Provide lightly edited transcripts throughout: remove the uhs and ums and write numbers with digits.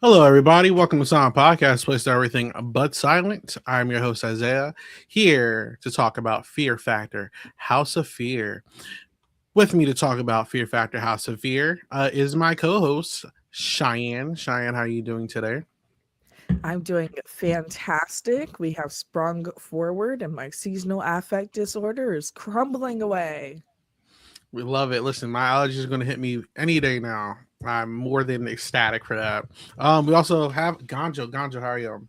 Hello, everybody. Welcome to Silent Podcast, place to everything but silent. I'm your host, Isaiah, here to talk about Fear Factor, House of Fear. With me to talk about Fear Factor, House of Fear is my co-host, Cheyenne. Cheyenne, how are you doing today? I'm doing fantastic. We have sprung forward, and my seasonal affect disorder is crumbling away. We love it. Listen, my allergies are going to hit me any day now. I'm more than ecstatic for that. We also have Ganjo. Ganjo, how are you?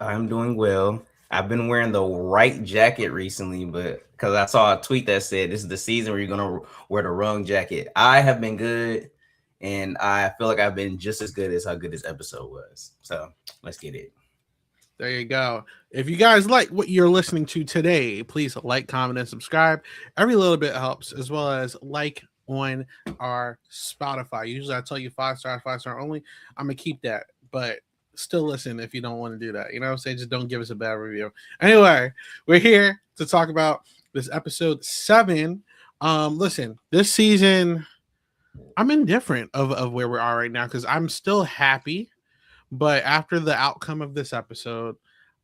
I'm doing well. I've been wearing the right jacket recently, but because I saw a tweet that said this is the season where you're gonna wear the wrong jacket. I have been good, and I feel like I've been just as good as how good this episode was. So let's get it. There you go. If you guys like what you're listening to today, please like, comment, and subscribe. Every little bit helps, as well as like on our Spotify. Usually I tell you 5 stars, 5 star only. I'm going to keep that, but still listen if you don't want to do that. You know what I'm saying? Just don't give us a bad review. Anyway, we're here to talk about this episode 7. Listen, this season, I'm indifferent of where we are right now because I'm still happy, but after the outcome of this episode,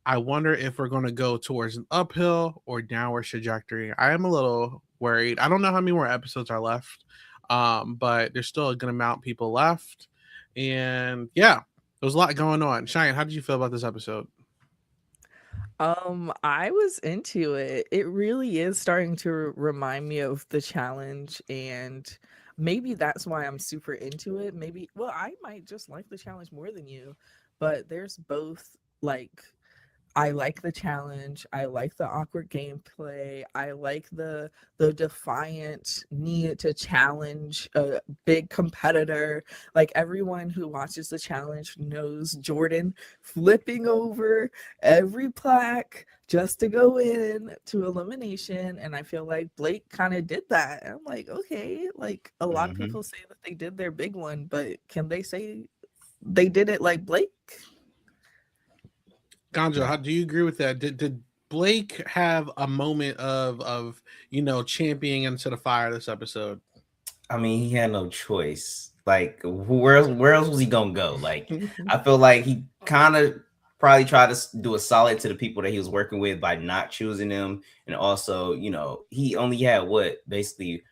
I wonder if we're going to go towards an uphill or downward trajectory. I am a little worried. I don't know how many more episodes are left, but there's still a good amount of people left. And yeah, there's a lot going on. Cheyenne, how did you feel about this episode? I was into it. It really is starting to remind me of the challenge, and maybe that's why I'm super into it. Maybe, well, I might just like the challenge more than you, but there's both like I like the challenge. I like the awkward gameplay. I like the defiant need to challenge a big competitor. Like everyone who watches the challenge knows Jordan flipping over every plaque just to go in to elimination. And I feel like Blake kind of did that. And I'm like, okay, like a lot of Mm-hmm. people say that they did their big one, but can they say they did it like Blake? Ganjo, No, how do you agree with that? Did Blake have a moment of championing into the fire this episode? I mean he had no choice. Like where else was he gonna go? Like I feel like he kind of probably tried to do a solid to the people that he was working with by not choosing them, and also he only had what basically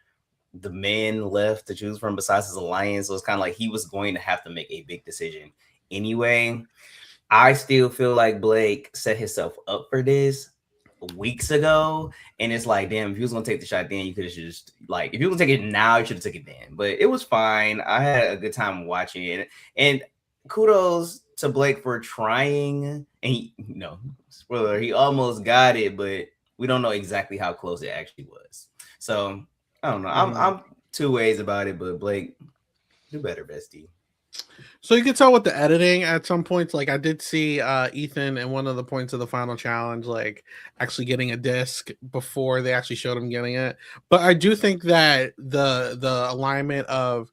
the men left to choose from besides his alliance. So it's kind of like he was going to have to make a big decision anyway. I still feel like Blake set himself up for this weeks ago, and it's like, damn, if he was gonna take the shot then, you could have just like, if you were gonna take it now, you should have took it then. But it was fine. I had a good time watching it, and kudos to Blake for trying. And spoiler, he almost got it, but we don't know exactly how close it actually was. So I don't know. I'm Mhm. I'm two ways about it, but Blake, do better, bestie. So you can tell with the editing at some points, like I did see Ethan in one of the points of the final challenge, like actually getting a disc before they actually showed him getting it. But I do think that the alignment of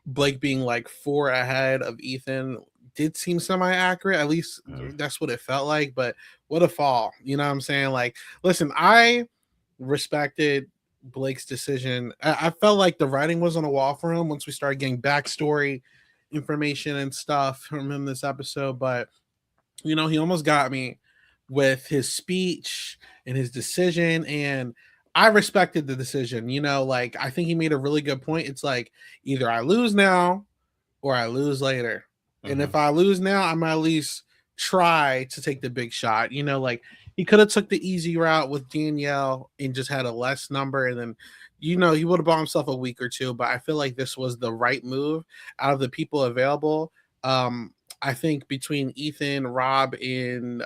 Blake being like 4 ahead of Ethan did seem semi accurate. At least Mm. that's what it felt like. But what a fall. You know what I'm saying? Like, listen, I respected Blake's decision. I felt like the writing was on the wall for him once we started getting backstory information and stuff from him this episode. But, he almost got me with his speech and his decision. And I respected the decision. Like, I think he made a really good point. It's like either I lose now or I lose later. And Mm-hmm. if I lose now, I'm at least try to take the big shot. Like he could have took the easy route with Danielle and just had a less number, and then he would have bought himself a week or two. But I feel like this was the right move out of the people available. I think between Ethan, Rob, and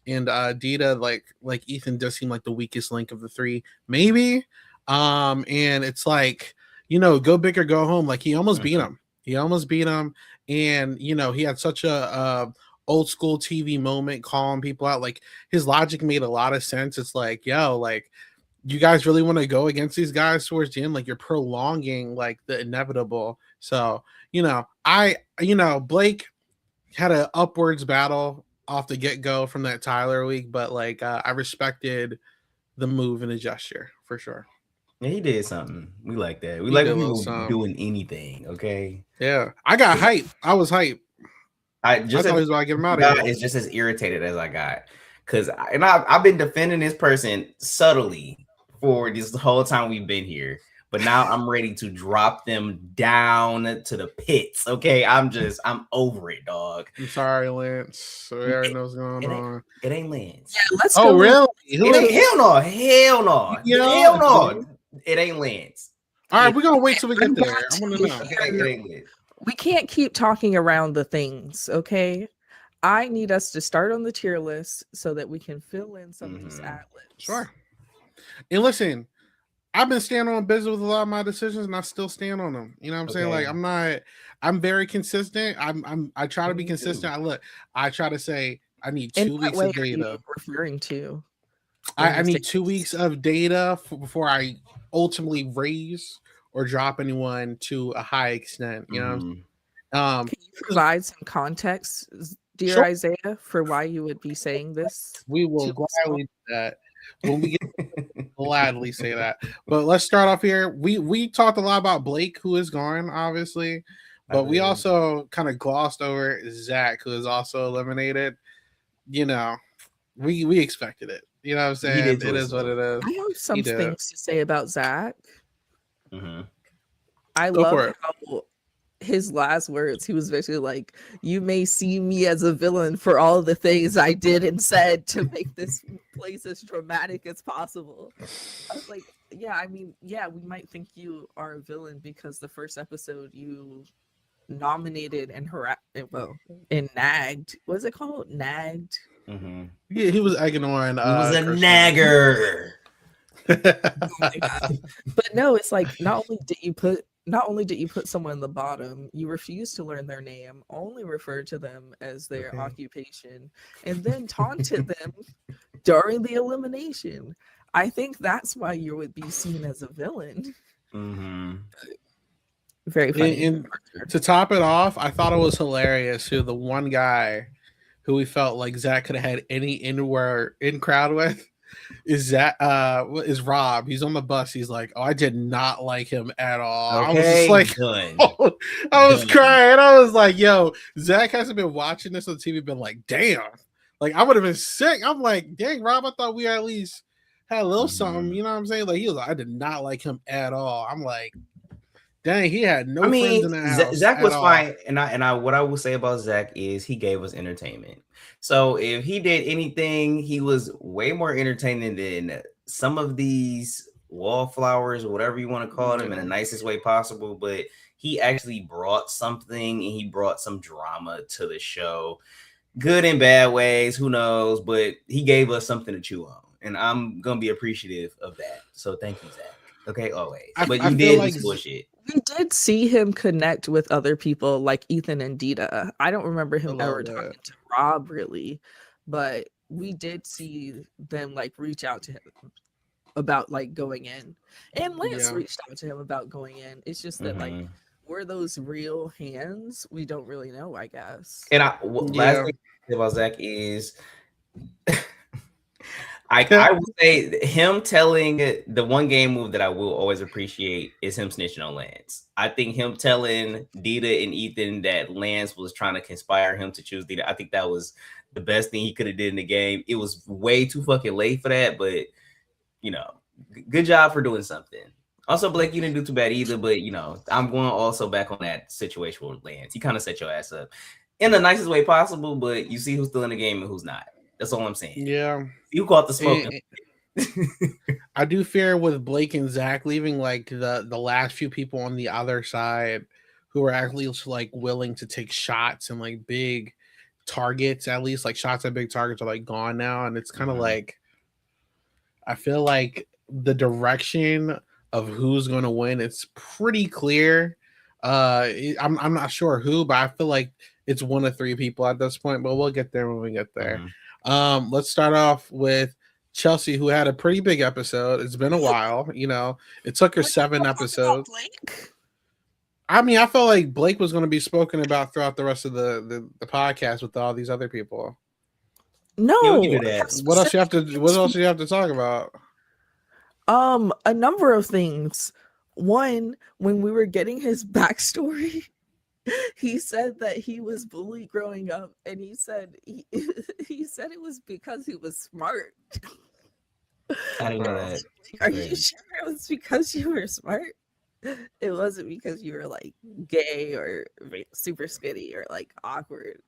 Dita, like Ethan does seem like the weakest link of the three, maybe. And it's like, go big or go home. Like he almost beat Mm-hmm. him. He almost beat him, and he had such a old school TV moment calling people out. Like his logic made a lot of sense. It's like, yo, like you guys really want to go against these guys towards the end, like you're prolonging like the inevitable. So Blake had an upwards battle off the get go from that Tyler week, but like I respected the move and the gesture for sure. Yeah, he did something. We like that. We He like did a when little people something. doing anything. Okay. Yeah, I got hype. I was hype. I I just thought as he was about to get him out of God here. is just as irritated as I got. I've been defending this person subtly for this whole time we've been here. But now I'm ready to drop them down to the pits. Okay. I'm over it, dog. I'm sorry, Lance. So we already know what's going on. It ain't Lance. Yeah, let's Oh, go. really? It ain't hell no. Hell no. Yeah. Hell no. It ain't Lance. All right, we're gonna wait till we get I'm there. going I want to to know. It ain't Lance. We can't keep talking around the things, okay? I need us to start on the tier list so that we can fill in some of these ad-libs. Sure. And listen, I've been standing on business with a lot of my decisions, and I still stand on them. You know what I'm saying? Like I'm very consistent. I try to be consistent. I try to say I need 2 weeks of data. Referring to? I need 2 weeks of data before I ultimately raise or drop anyone to a high extent. You know. Can you provide some context, dear Isaiah, for why you would be saying this? We will gladly do that. When we get gladly say that. But let's start off here. We talked a lot about Blake, who is gone, obviously, but we also kind of glossed over Zach, who is also eliminated. You know, we expected it. You know what I'm saying? It is what it is. I have some things to say about Zach. I Go love how his last words, he was basically like, "You may see me as a villain for all the things I did and said to make this place as dramatic as possible." I was like, yeah, I mean, yeah, we might think you are a villain because the first episode you nominated and and nagged. What's it called? Nagged. Yeah, he was egging on. He was a nagger. Oh my God. But no, it's like not only did you put someone in the bottom, you refused to learn their name, only referred to them as their occupation, and then taunted them during the elimination. I think that's why you would be seen as a villain. Very funny. And to top it off, I thought it was hilarious who the one guy who we felt like Zach could have had any in crowd with is Rob. He's on the bus. He's like, "Oh, I did not like him at all." I was just like, I was crying. I was like, "Yo, Zach hasn't been watching this on TV. Been like, damn, like I would have been sick." I'm like, "Dang, Rob, I thought we at least had a little something." You know what I'm saying? Like he was like, "I did not like him at all." I'm like, dang, he had no friends in the house. Zach was fine, and I what I will say about Zach is he gave us entertainment. So if he did anything, he was way more entertaining than some of these wallflowers or whatever you want to call them in the nicest way possible. But he actually brought something, and he brought some drama to the show, good and bad ways, who knows? But he gave us something to chew on, and I'm gonna be appreciative of that. So thank you, Zach. Okay, always. But you did like bullshit. We did see him connect with other people like Ethan and Dita. I don't remember him ever talking to Rob really, but we did see them like reach out to him about like going in, and Lance reached out to him about going in. It's just that like, were those real hands? We don't really know, I guess. And last thing about Zach is I would say him telling the one game move that I will always appreciate is him snitching on Lance. I think him telling Dita and Ethan that Lance was trying to conspire him to choose Dita. I think that was the best thing he could have did in the game. It was way too fucking late for that, but you know, good job for doing something. Also, Blake, you didn't do too bad either, but you know, I'm going also back on that situation with Lance. He kind of set your ass up in the nicest way possible, but you see who's still in the game and who's not. That's all I'm saying. Yeah. You caught the smoke. I do fear with Blake and Zach leaving, like the last few people on the other side who are actually like willing to take shots and like big targets, at least like shots at big targets are like gone now. And it's kind of like, I feel like the direction of who's going to win, it's pretty clear. I'm not sure who, but I feel like it's one of three people at this point, but we'll get there when we get there. Let's start off with Chelsea, who had a pretty big episode. It's been a while, you know. It took her 7 episodes. I mean, I felt like Blake was going to be spoken about throughout the rest of the podcast with all these other people. No, yeah, what else you have to talk about? A number of things. One, when we were getting his backstory, he said that he was bullied growing up, and he said he said it was because he was smart. I didn't know that. Are you sure it was because you were smart? It wasn't because you were like gay or super skinny or like awkward.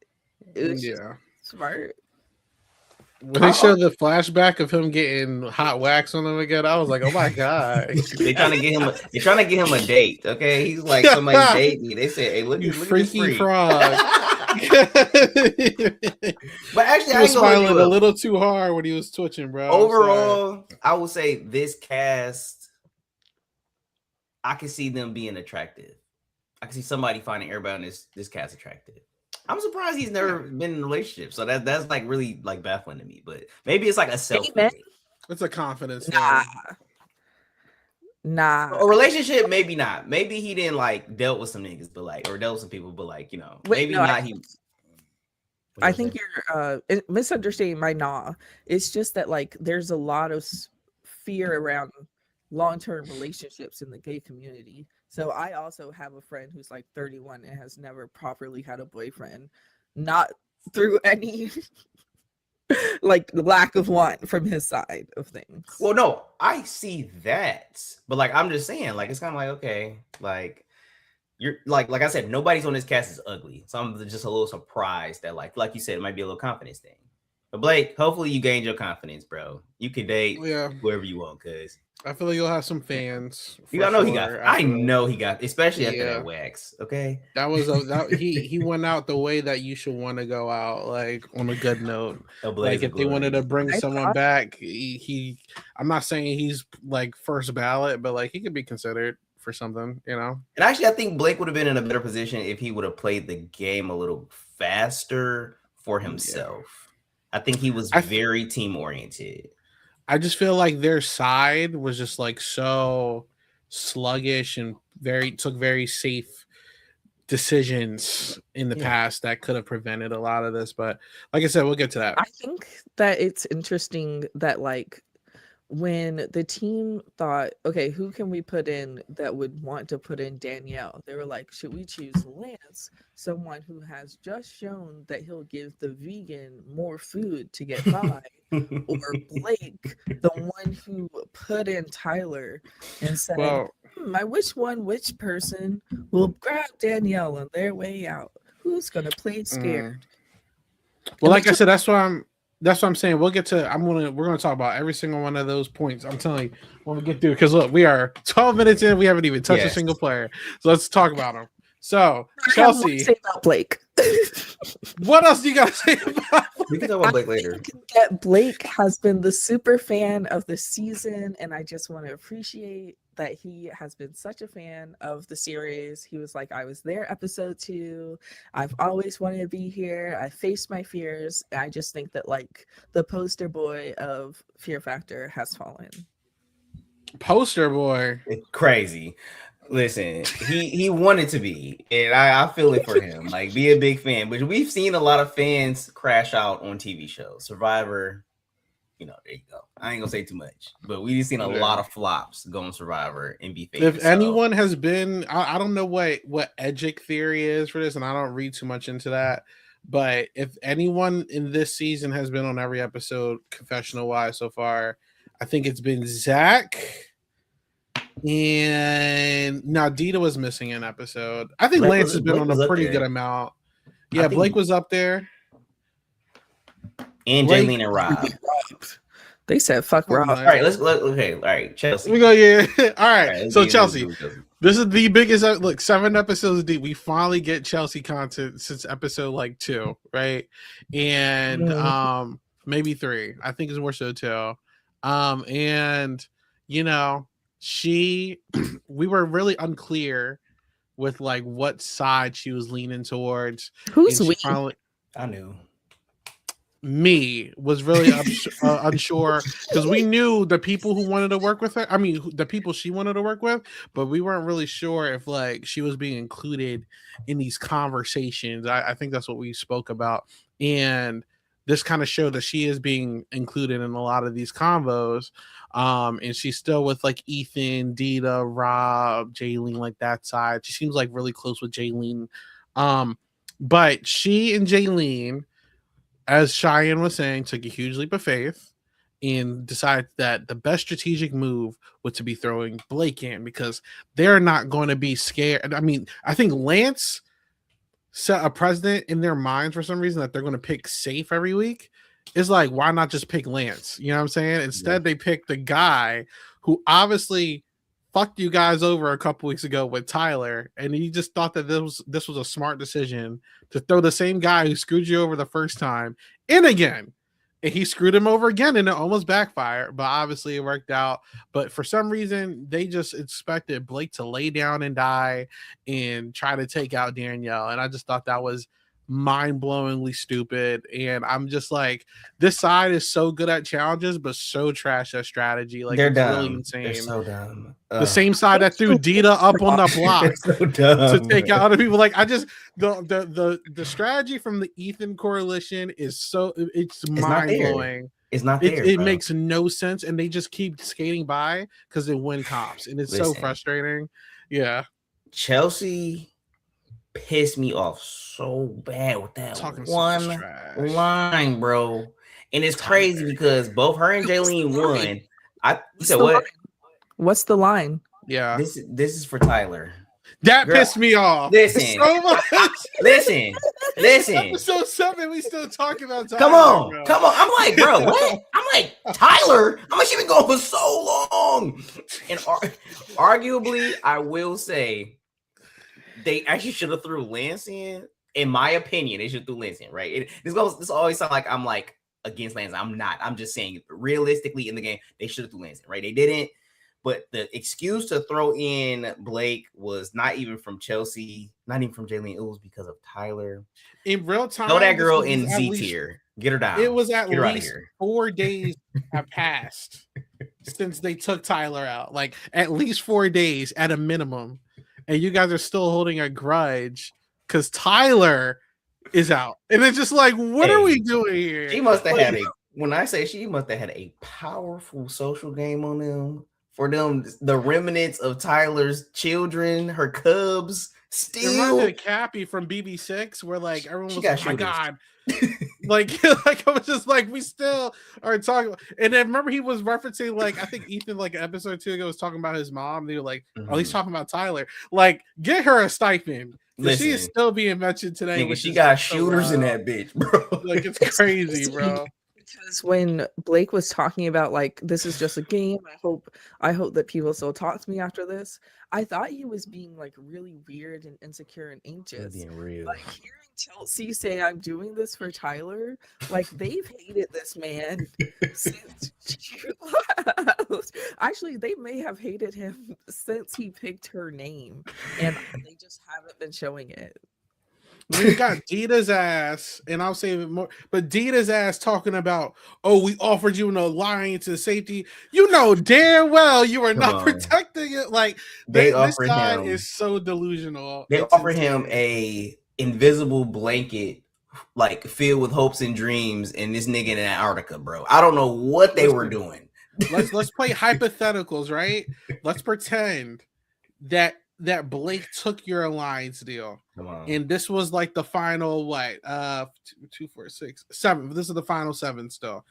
It was just smart. When they showed the flashback of him getting hot wax on him again, I was like, "Oh my god!" They're trying to get him. They're trying to get him a date. Okay, he's like, somebody date me. They said, "Hey, look, You look freaky at this freak." frog. But actually, He I was ain't gonna hold smiling you a up. little too hard when he was twitching, bro. Overall, I would say this cast, I can see them being attractive. I can see somebody finding everybody on this cast attractive. I'm surprised he's never been in a relationship, so that's like really like baffling to me. But maybe it's like a self. It's a confidence Nah. thing. Nah. A relationship, maybe not. Maybe he didn't like dealt with some niggas, but like, or dealt with some people, but like, you know, Wait, maybe no, not. I think you're misunderstanding my nah. It's just that like there's a lot of fear around long-term relationships in the gay community. So I also have a friend who's like 31 and has never properly had a boyfriend, not through any like lack of want from his side of things. Well, no, I see that, but like I'm just saying, like it's kind of like okay, like you're like I said, nobody's on this cast is ugly, so I'm just a little surprised that like you said, it might be a little confidence thing. But Blake, hopefully you gained your confidence, bro. You can date whoever you want, cause I feel like you'll have some fans. You know he got. I know he got, especially after that wax. Okay, that was he went out the way that you should want to go out, like on a good note. Like if they wanted to bring someone back, he I'm not saying he's like first ballot, but like he could be considered for something, you know. And actually, I think Blake would have been in a better position if he would have played the game a little faster for himself. I think he was very team oriented. I just feel like their side was just like so sluggish and took very safe decisions in the past that could have prevented a lot of this. But like I said, we'll get to that. I think that it's interesting that like when the team thought, okay, who can we put in that would want to put in Danielle? They were like, should we choose Lance, someone who has just shown that he'll give the vegan more food to get by, or Blake, the one who put in Tyler and said, which person will grab Danielle on their way out? Who's gonna play it scared? Well, like I said, that's what I'm saying. We're gonna talk about every single one of those points. I'm telling you when we get through, because look, we are 12 minutes in, we haven't even touched a single player. So let's talk about them. So Chelsea, say about Blake. What else do you got to say about Blake? We can talk about Blake later. That Blake has been the super fan of the season, and I just want to appreciate that he has been such a fan of the series. He was like, I was there episode 2. I've always wanted to be here. I faced my fears. I just think that like the poster boy of Fear Factor has fallen. Poster boy. It's crazy. Listen, he wanted to be, and I feel it for him. Like, be a big fan, but we've seen a lot of fans crash out on TV shows. Survivor, you know, there you go. I ain't gonna say too much, but we've seen a lot of flops go on Survivor and be famous. If anyone has been, I don't know what Edgic theory is for this, and I don't read too much into that. But if anyone in this season has been on every episode, confessional wise so far, I think it's been Zach. And now Dita was missing an episode. I think Lance has been on a pretty good amount. Yeah, Blake was up there. And Jaylene and Rob. They said fuck Rob. All right, let's look. Okay, all right, Chelsea. We go, all right. So Chelsea, this is the biggest. Look, 7 episodes deep. We finally get Chelsea content since episode like 2, right? And maybe 3. I think it's more so 2. And you know, we were really unclear with like what side she was leaning towards. Who's we? I knew. Me was really unsure because we knew the people who wanted to work with her. I mean, the people she wanted to work with, but we weren't really sure if like she was being included in these conversations. I think that's what we spoke about. And this kind of show that she is being included in a lot of these convos. And she's still with like Ethan, Dita, Rob, Jaylene, like that side. She seems like really close with Jaylene. But she and Jaylene, as Cheyenne was saying, took a huge leap of faith and decided that the best strategic move was to be throwing Blake in because they're not going to be scared. I mean, I think Lance set a precedent in their minds for some reason that they're going to pick safe every week. It's like, why not just pick Lance? You know what I'm saying? Instead, they picked the guy who obviously fucked you guys over a couple weeks ago with Tyler, and he just thought that this was a smart decision to throw the same guy who screwed you over the first time in again. And he screwed him over again, and it almost backfired, but obviously it worked out. But for some reason, they just expected Blake to lay down and die and try to take out Danielle. And I just thought that was mind-blowingly stupid. And I'm just like, this side is so good at challenges, but so trash at strategy. Like, they're it's dumb. really insane. They're so dumb. The same side that threw Dita up on the block so dumb, to take out other people. Like, I just the strategy from the Ethan coalition is it's mind-blowing. It's not there. It makes no sense, and they just keep skating by because they win comps, and it's so frustrating. Yeah, Chelsea pissed me off so bad with that one line, bro. And it's crazy because both her and Jaylene won. You said what? What's the line? Yeah, this is for Tyler. That pissed me off. Listen, so much. listen. Episode 7, we still talking about Tyler. Come on. I'm like, bro, what? I'm like, Tyler. I'm like, she been going for so long. And arguably, I will say, they actually should have threw Lance in. In my opinion, they should have threw Lance in, right? This always sounds like I'm like against Lance. I'm not. I'm just saying, realistically, in the game, they should have threw Lance in, right? They didn't. But the excuse to throw in Blake was not even from Chelsea, not even from Jaylene. It was because of Tyler. In real time, throw that girl in Z tier. Get her down. It was at least 4 days have passed since they took Tyler out. Like at least 4 days at a minimum. And you guys are still holding a grudge because Tyler is out. And it's just like, what are we doing here? She must have had she must have had a powerful social game on them. For them, the remnants of Tyler's children, her cubs, still. It reminded me of Cappy from BB6, where like everyone was like, oh my God. like I was just like, we still are talking. And then remember he was referencing, like, I think Ethan, like episode 2 ago, was talking about his mom. They were like, oh, he's talking about Tyler. Like, get her a stipend. She is still being mentioned today. Nigga, she got shooters in that bitch, bro. Like, it's crazy, bro. Because when Blake was talking about like this is just a game, I hope that people still talk to me after this. I thought he was being like really weird and insecure and anxious. Being real. Like hearing Chelsea say I'm doing this for Tyler, like they've hated this man since actually they may have hated him since he picked her name, and they just haven't been showing it. We got Dita's ass, and I'll say it more, but Dita's ass talking about, oh, we offered you an alliance and safety. You know damn well you are not protecting it. Like, this guy is so delusional. They offered him a invisible blanket, like filled with hopes and dreams, and this nigga in Antarctica, bro. I don't know what they were doing. Let's play hypotheticals, right? Let's pretend that Blake took your alliance deal. And this was like the final 2, 4, 6, 7. This is the final 7 still.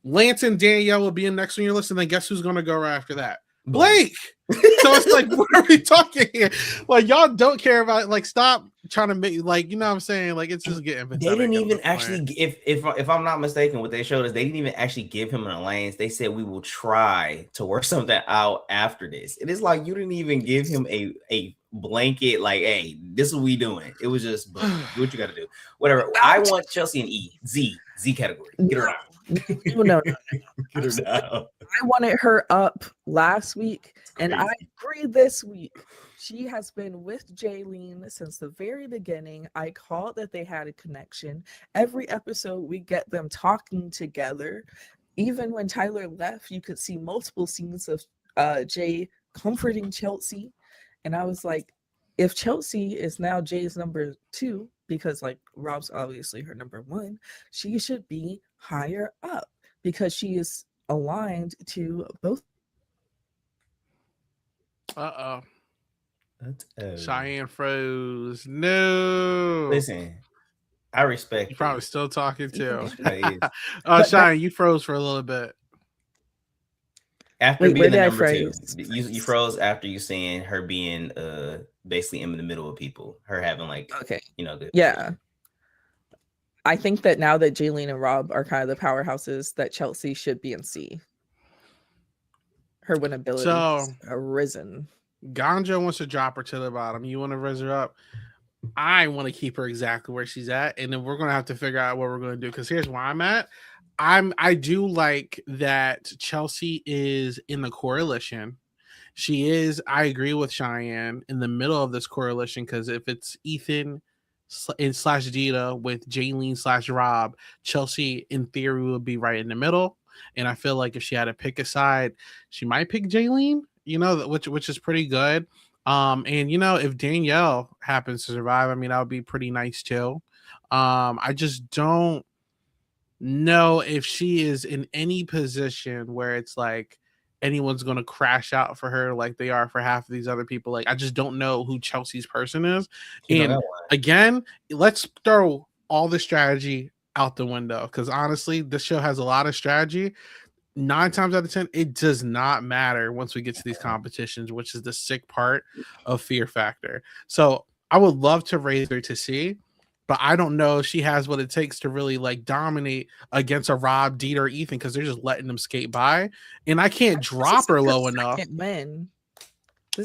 Lance and Danielle will be in next on your list, and then guess who's gonna go right after that? Blake. So it's like, what are we talking here? Like, y'all don't care about it. Like, stop trying to make, like, you know what I'm saying? Like, it's just getting pathetic. They didn't even actually, if I'm not mistaken, what they showed us, they didn't even actually give him an alliance. They said we will try to work something out after this. It is like you didn't even give him a blanket, like, hey, this is what we doing. It was just do what you got to do. Whatever. I want Chelsea and Z category. Get her out. No. Get her down. I wanted her up last week, and I agree this week. She has been with Jaylene since the very beginning. I called that they had a connection. Every episode, we get them talking together. Even when Tyler left, you could see multiple scenes of Jay comforting Chelsea. And I was like, if Chelsea is now Jay's number 2, because like Rob's obviously her number one, she should be higher up because she is aligned to both. Uh-oh. Uh-oh. Cheyenne froze. No. Listen, I respect You're probably it. still talking too. It is. Cheyenne, you froze for a little bit. After Wait, being where the did I number two, phrase? you froze after you saying her being basically in the middle of people, her having like Okay. the Yeah. I think that now that Jaylene and Rob are kind of the powerhouses, that Chelsea should be in C. Her winnability has arisen. Ganja wants to drop her to the bottom. You want to raise her up? I want to keep her exactly where she's at, and then we're gonna have to figure out what we're gonna do. Because here's where I'm at. I do like that Chelsea is in the coalition. She is. I agree with Cheyenne in the middle of this coalition because if it's Ethan and slash Dita with Jaylene / Rob, Chelsea in theory would be right in the middle. And I feel like if she had to pick a side, she might pick Jaylene. Which is pretty good. And if Danielle happens to survive, I mean that would be pretty nice too. I just don't know if she is in any position where it's like anyone's going to crash out for her like they are for half of these other people. Like I just don't know who Chelsea's person is. And again, let's throw all the strategy out the window because honestly, this show has a lot of strategy. 9 times out of 10, it does not matter once we get to these competitions, which is the sick part of Fear Factor. So I would love to raise her to see, but I don't know if she has what it takes to really like dominate against a Rob, Dieter, or Ethan because they're just letting them skate by. And I can't drop her low enough.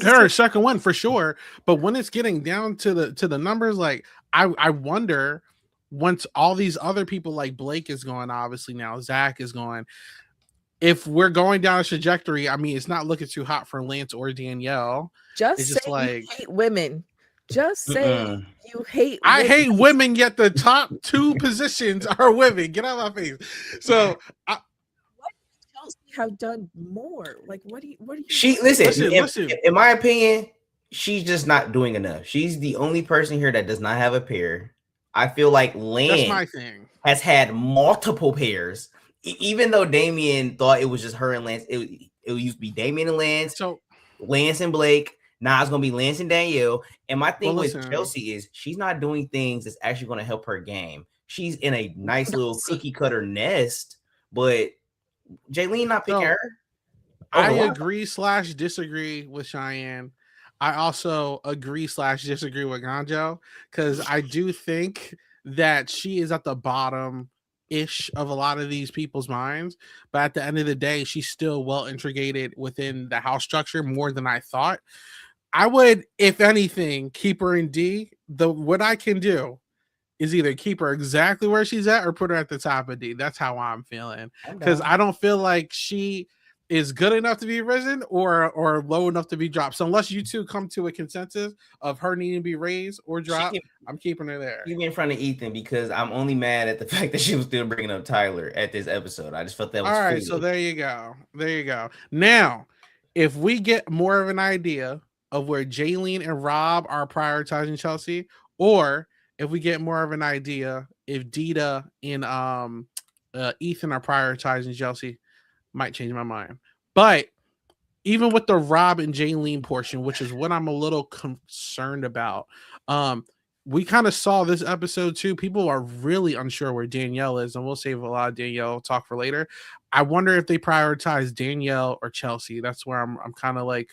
Her second win for sure. But when it's getting down to the numbers, like I wonder once all these other people like Blake is going, obviously now Zach is going. If we're going down a trajectory, I mean, it's not looking too hot for Lance or Danielle. Just say you hate women. Just say you hate women. I hate women, yet the top 2 positions are women. Get out of my face. So, what does Chelsea have done more? Like, what do you? Listen. In my opinion, she's just not doing enough. She's the only person here that does not have a pair. I feel like Lance has had multiple pairs. Even though Damien thought it was just her and Lance, it used to be Damien and Lance, so Lance and Blake. Now it's gonna be Lance and Danielle. And my thing with Chelsea is she's not doing things that's actually gonna help her game. She's in a nice little cookie cutter nest, but Jaylene not picking her. I agree / disagree with Cheyenne. I also agree / disagree with Ganjo because I do think that she is at the bottom ish of a lot of these people's minds, but at the end of the day, she's still well integrated within the house structure more than I thought. I would, if anything, keep her in D. What I can do is either keep her exactly where she's at or put her at the top of D. That's how I'm feeling because I don't feel like she is good enough to be risen or low enough to be dropped. So unless you two come to a consensus of her needing to be raised or dropped, I'm keeping her there. Keep me in front of Ethan because I'm only mad at the fact that she was still bringing up Tyler at this episode. I just felt that was all right. foolish. So there you go. Now, if we get more of an idea of where Jaylene and Rob are prioritizing Chelsea, or if we get more of an idea if Dita and Ethan are prioritizing Chelsea, might change my mind. But even with the Rob and Jaylene portion, which is what I'm a little concerned about, we kind of saw this episode too. People are really unsure where Danielle is, and we'll save a lot of Danielle talk for later. I wonder if they prioritize Danielle or Chelsea. That's where I'm kind of like,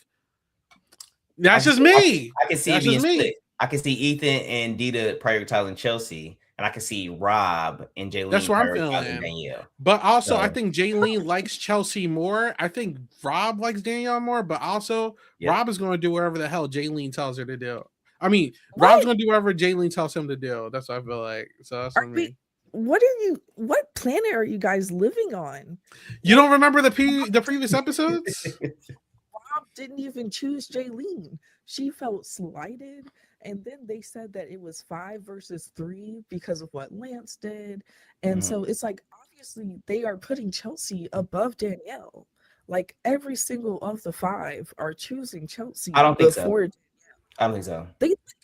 that's just me. I can see it being split. I can see Ethan and Dita prioritizing Chelsea, and I can see Rob and Jaylene. That's where I'm feeling. Danielle. But also, I think Jaylene likes Chelsea more. I think Rob likes Danielle more. But also, Rob is going to do whatever the hell Jaylene tells her to do. I mean, Rob's going to do whatever Jaylene tells him to do. That's what I feel like. So that's what I mean. What planet are you guys living on? You don't remember the previous episodes? Rob didn't even choose Jaylene. She felt slighted. And then they said that it was 5 versus 3 because of what Lance did. And so it's like, obviously, they are putting Chelsea above Danielle. Like, every single of the 5 are choosing Chelsea. I don't think so. I don't think so.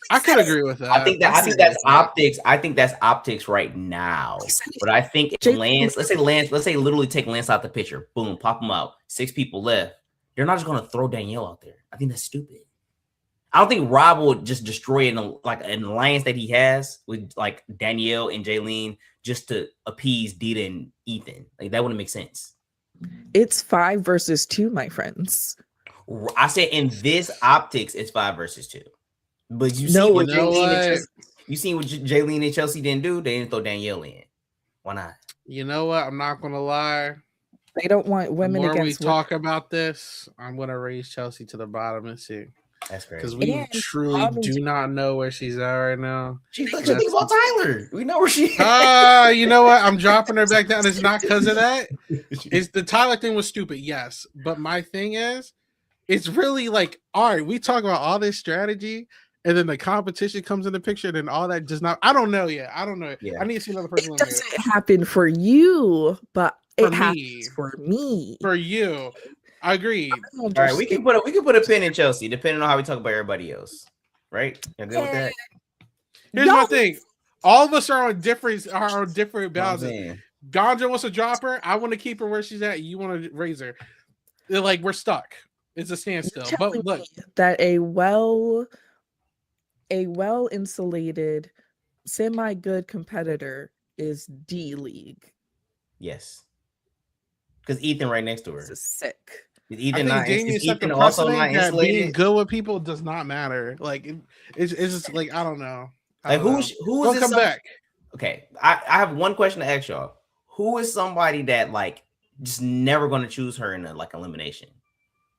I could agree with that. I think that's optics. I think that's optics right now. But I think Lance, let's say literally take Lance out the picture. Boom, pop him out. 6 people left. They're not just gonna throw Danielle out there. I think that's stupid. I don't think Rob would just destroy an alliance that he has with like Danielle and Jaylene just to appease Dita and Ethan. Like that wouldn't make sense. It's 5 versus 2, my friends. I said in this optics, it's 5 versus 2. But you seen what Jaylene and Chelsea didn't do? They didn't throw Danielle in. Why not? You know what? I'm not gonna lie. They don't want women against. The more we talk about this, I'm gonna raise Chelsea to the bottom and see. That's crazy. Because we truly do not know where she's at right now. She thinks about Tyler. We know where she is. You know what? I'm dropping her back down. It's not because of that. It's the Tyler thing was stupid, yes. But my thing is, it's really like, all right, we talk about all this strategy, and then the competition comes in the picture, and then all that does not. I don't know yet. I don't know. Yeah. I need to see another person. It doesn't happen for you, but it happens for me. For you. I agree. All right, we can put a pin in Chelsea, depending on how we talk about everybody else. Right? You're good with that? Here's my thing. All of us are on different balances. Ganja wants to drop her. I want to keep her where she's at. You want to raise her. They're like, we're stuck. It's a standstill. But look, that a well insulated, semi good competitor is D League. Yes. Because Ethan right next to her. This is sick. Ethan also not insulated. Being good with people does not matter. Like it's just like I don't know. Like who is this? Come back. Okay, I have one question to ask y'all. Who is somebody that like just never going to choose her in a like elimination?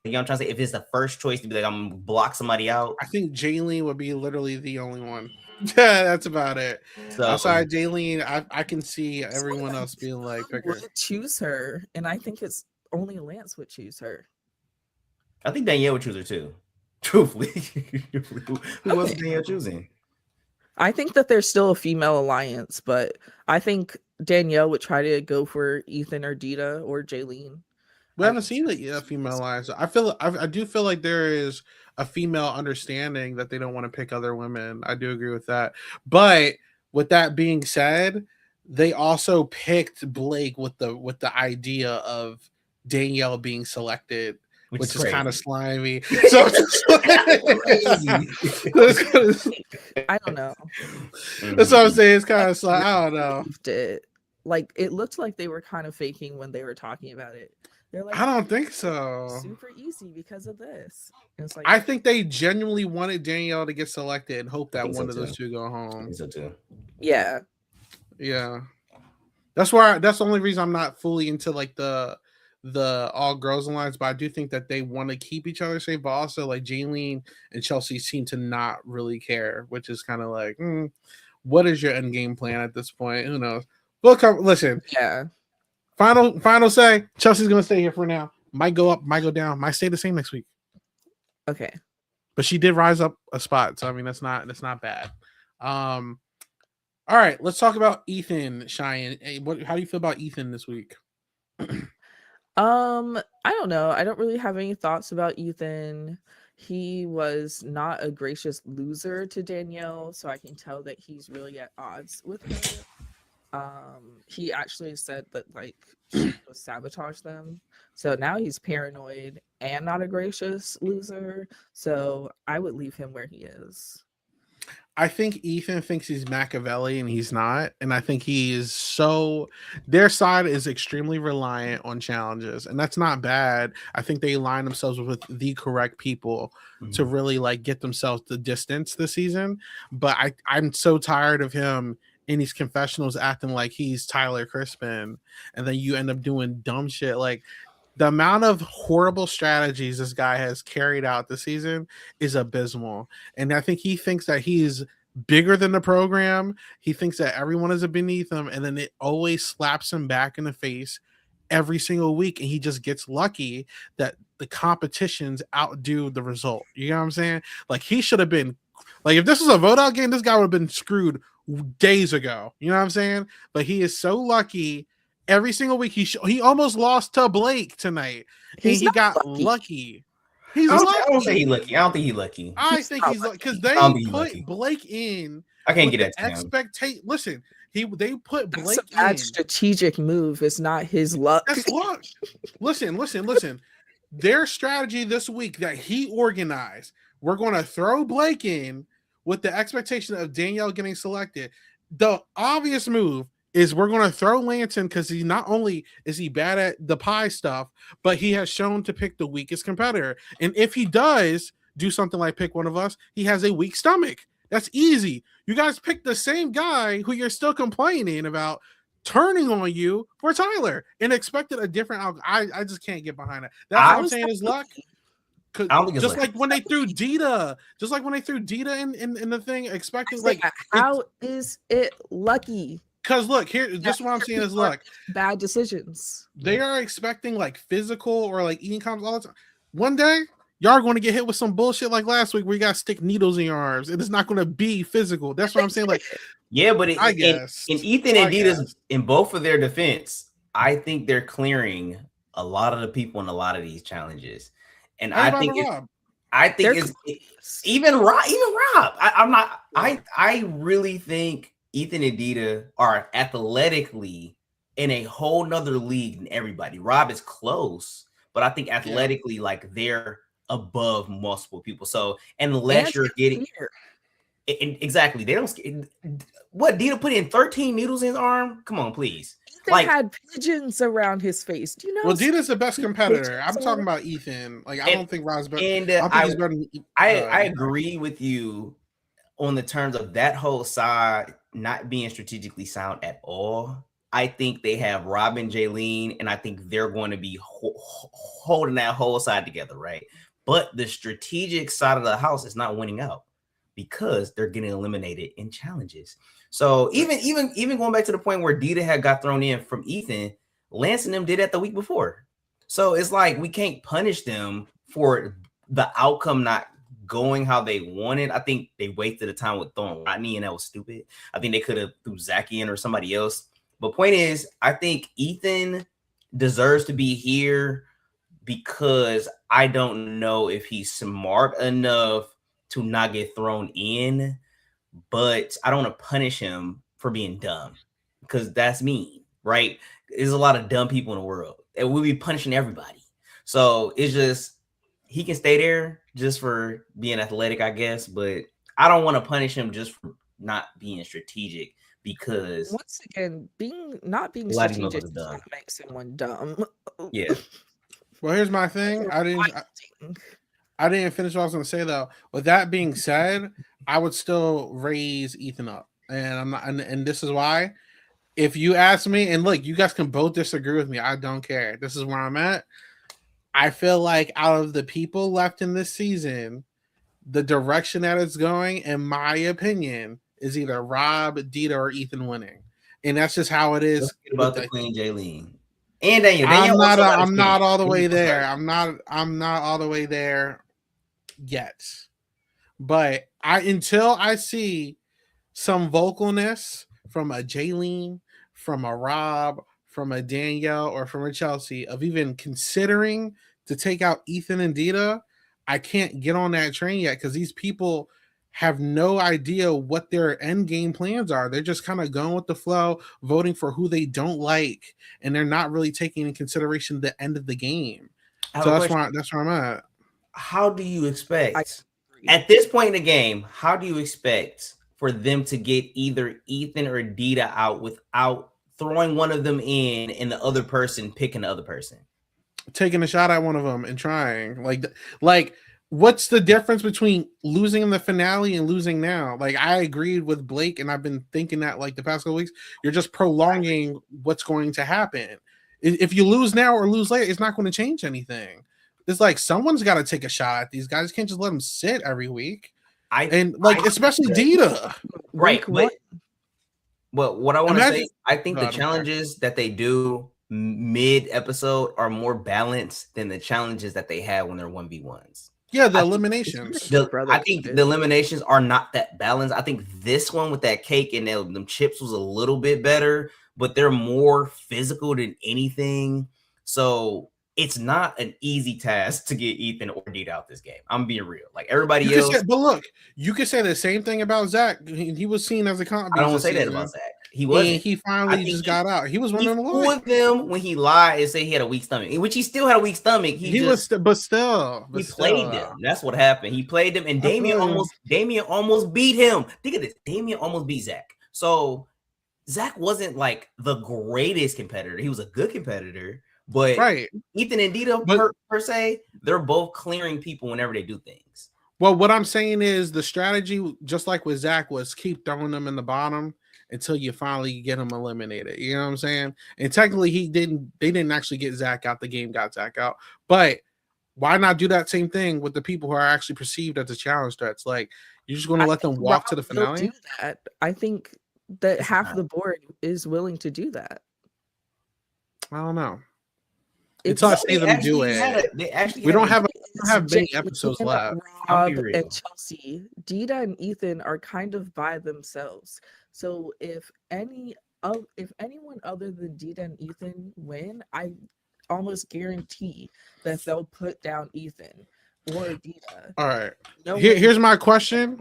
You know what I'm trying to say? If it's the first choice to be like I'm gonna block somebody out, I think Jaylene would be literally the only one. Yeah, that's about it. So, outside Jaylene, I can see everyone else being like, pick her. Choose her, and I think it's only Lance would choose her. I think Danielle would choose her too. Truthfully, who else is Danielle choosing? I think that there's still a female alliance, but I think Danielle would try to go for Ethan or Dita or Jaylene. We haven't seen the female alliance. I do feel like there is a female understanding that they don't want to pick other women. I do agree with that. But with that being said, they also picked Blake with the idea of Danielle being selected, which is kind of slimy. So I don't know. That's what I'm saying. It's kind of slimy. I don't know. Like it looked like they were kind of faking when they were talking about it. They're like, I don't think so. Super easy because of this. It's like I think they genuinely wanted Danielle to get selected and hope that one of those two go home. I think so too. Yeah. Yeah. That's the only reason I'm not fully into like the all girls alliance, but I do think that they want to keep each other safe, but also like Jaylene and Chelsea seem to not really care, which is kind of like, what is your end game plan at this point? Who knows? Listen. Yeah. Final say, Chelsea's gonna stay here for now. Might go up, might go down, might stay the same next week. Okay. But she did rise up a spot, so I mean that's not bad. All right, let's talk about Ethan, Cheyenne. Hey, how do you feel about Ethan this week? I don't know. I don't really have any thoughts about Ethan. He was not a gracious loser to Danielle, so I can tell that he's really at odds with her. He actually said that like she would sabotage them, so now he's paranoid and not a gracious loser, so I would leave him where he is. I think Ethan thinks he's Machiavelli and he's not, and I think he is their side is extremely reliant on challenges, and that's not bad. I think they align themselves with the correct people to really like get themselves the distance this season, but I'm so tired of him in these confessionals acting like he's Tyler Crispin, and then you end up doing dumb shit. Like the amount of horrible strategies this guy has carried out this season is abysmal. And I think he thinks that he's bigger than the program. He thinks that everyone is beneath him, and then it always slaps him back in the face every single week, and he just gets lucky that the competitions outdo the result. You know what I'm saying? Like he should have been like, if this was a vote out game, this guy would have been screwed days ago. You know what I'm saying? But he is so lucky every single week. He almost lost to Blake tonight. He got lucky. He's I lucky. don't think he's lucky. I don't think he's lucky. I think he's lucky because they don't think he's put lucky. Blake in. I can't with get the that to him. expectation. Listen, they put That's Blake a bad in. strategic move. It's not his luck. That's luck. Listen. Their strategy this week that he organized, we're going to throw Blake in with the expectation of Danielle getting selected. The obvious move is we're going to throw Lance in because he not only is he bad at the pie stuff, but he has shown to pick the weakest competitor. And if he does do something like pick one of us, he has a weak stomach. That's easy. You guys picked the same guy who you're still complaining about turning on you for Tyler and expected a different outcome. I just can't get behind it. That's what I'm saying is luck. Just like when they threw Dita, in the thing, expecting like how is it lucky? Because look here, just what I'm saying is luck. Bad decisions. They are expecting like physical or like eating comps all the time. One day, y'all are going to get hit with some bullshit like last week where you got to stick needles in your arms. And it's not going to be physical. That's what I'm saying. Like, yeah, but I guess in Ethan and Dita's, in both of their defense, I think they're clearing a lot of the people in a lot of these challenges. And I think it's even Rob. I really think Ethan and Dita are athletically in a whole nother league than everybody. Rob is close, but I think athletically, like they're above multiple people. So unless you're getting exactly, they don't. What Dita put in 13 needles in his arm? Come on, please. Ethan had pigeons around his face. Do you know? Well, Dita's the best competitor. I'm talking about Ethan. Like I don't think Rob's better. And I agree with you on the terms of that whole side not being strategically sound at all. I think they have Rob and Jaylene, and I think they're going to be holding that whole side together, right? But the strategic side of the house is not winning out because they're getting eliminated in challenges. So even going back to the point where Dita had got thrown in from Ethan, Lance and them did that the week before. So it's like we can't punish them for the outcome not going how they wanted. I think they wasted the time with throwing Rodney, and that was stupid. I think they could have threw Zach in or somebody else. But point is, I think Ethan deserves to be here because I don't know if he's smart enough to not get thrown in, but I don't want to punish him for being dumb because that's mean, right? There's a lot of dumb people in the world and we'll be punishing everybody. So it's just, he can stay there just for being athletic, I guess, but I don't want to punish him just for not being strategic because once again, not being strategic does not make someone dumb. Yeah. Well, here's my thing. I didn't finish what I was going to say though. With that being said, I would still raise Ethan up, and I'm not. And this is why. If you ask me, and look, you guys can both disagree with me. I don't care. This is where I'm at. I feel like out of the people left in this season, the direction that it's going, in my opinion, is either Rob, Dita, or Ethan winning, and that's just how it is. About the Queen Jaylene. And Daniel, I'm not all the way there. I'm not all the way there yet. But until I see some vocalness from a Jaylene, from a Rob, from a Danielle, or from a Chelsea of even considering to take out Ethan and Dita, I can't get on that train yet because these people have no idea what their end game plans are. They're just kind of going with the flow, voting for who they don't like, and they're not really taking in consideration the end of the game. So that's where I'm at. How do you expect at this point in the game? How do you expect for them to get either Ethan or Dita out without throwing one of them in and the other person picking the other person? Taking a shot at one of them and trying. Like what's the difference between losing in the finale and losing now? Like I agreed with Blake, and I've been thinking that like the past couple weeks, you're just prolonging what's going to happen. If you lose now or lose later, it's not going to change anything. It's like someone's got to take a shot at these guys. You can't just let them sit every week. Especially Dita. Right. But what I want to say, I think the challenges that they do mid-episode are more balanced than the challenges that they had when they're 1v1s. Yeah, the eliminations. I think the eliminations are not that balanced. I think this one with that cake and them chips was a little bit better, but they're more physical than anything. So it's not an easy task to get Ethan or Dita out this game. I'm being real. Like everybody else. But look, you could say the same thing about Zach. He was seen as a comp. I don't want to say that about Zach. He wasn't. And he finally just got out. He was one of the with them when he lied and said he had a weak stomach, which he still had a weak stomach. But still, played them. That's what happened. He played them, and Damian almost beat him. Think of this: Damian almost beat Zach. So Zach wasn't like the greatest competitor. He was a good competitor, but Ethan and Dita per se, they're both clearing people whenever they do things. Well, what I'm saying is the strategy, just like with Zach, was keep throwing them in the bottom until you finally get him eliminated. You know what I'm saying? And technically they didn't actually get Zach out. The game got Zach out. But why not do that same thing with the people who are actually perceived as the challenge threats? Like, you're just going to let them walk to the finale? Do that. I think that half the board is willing to do that. I don't know. Until I see them do it. We don't have many episodes left. Rob and Chelsea, Dita and Ethan are kind of by themselves. So if anyone other than Dita and Ethan win, I almost guarantee that they'll put down Ethan or Dita. All right. Here's my question,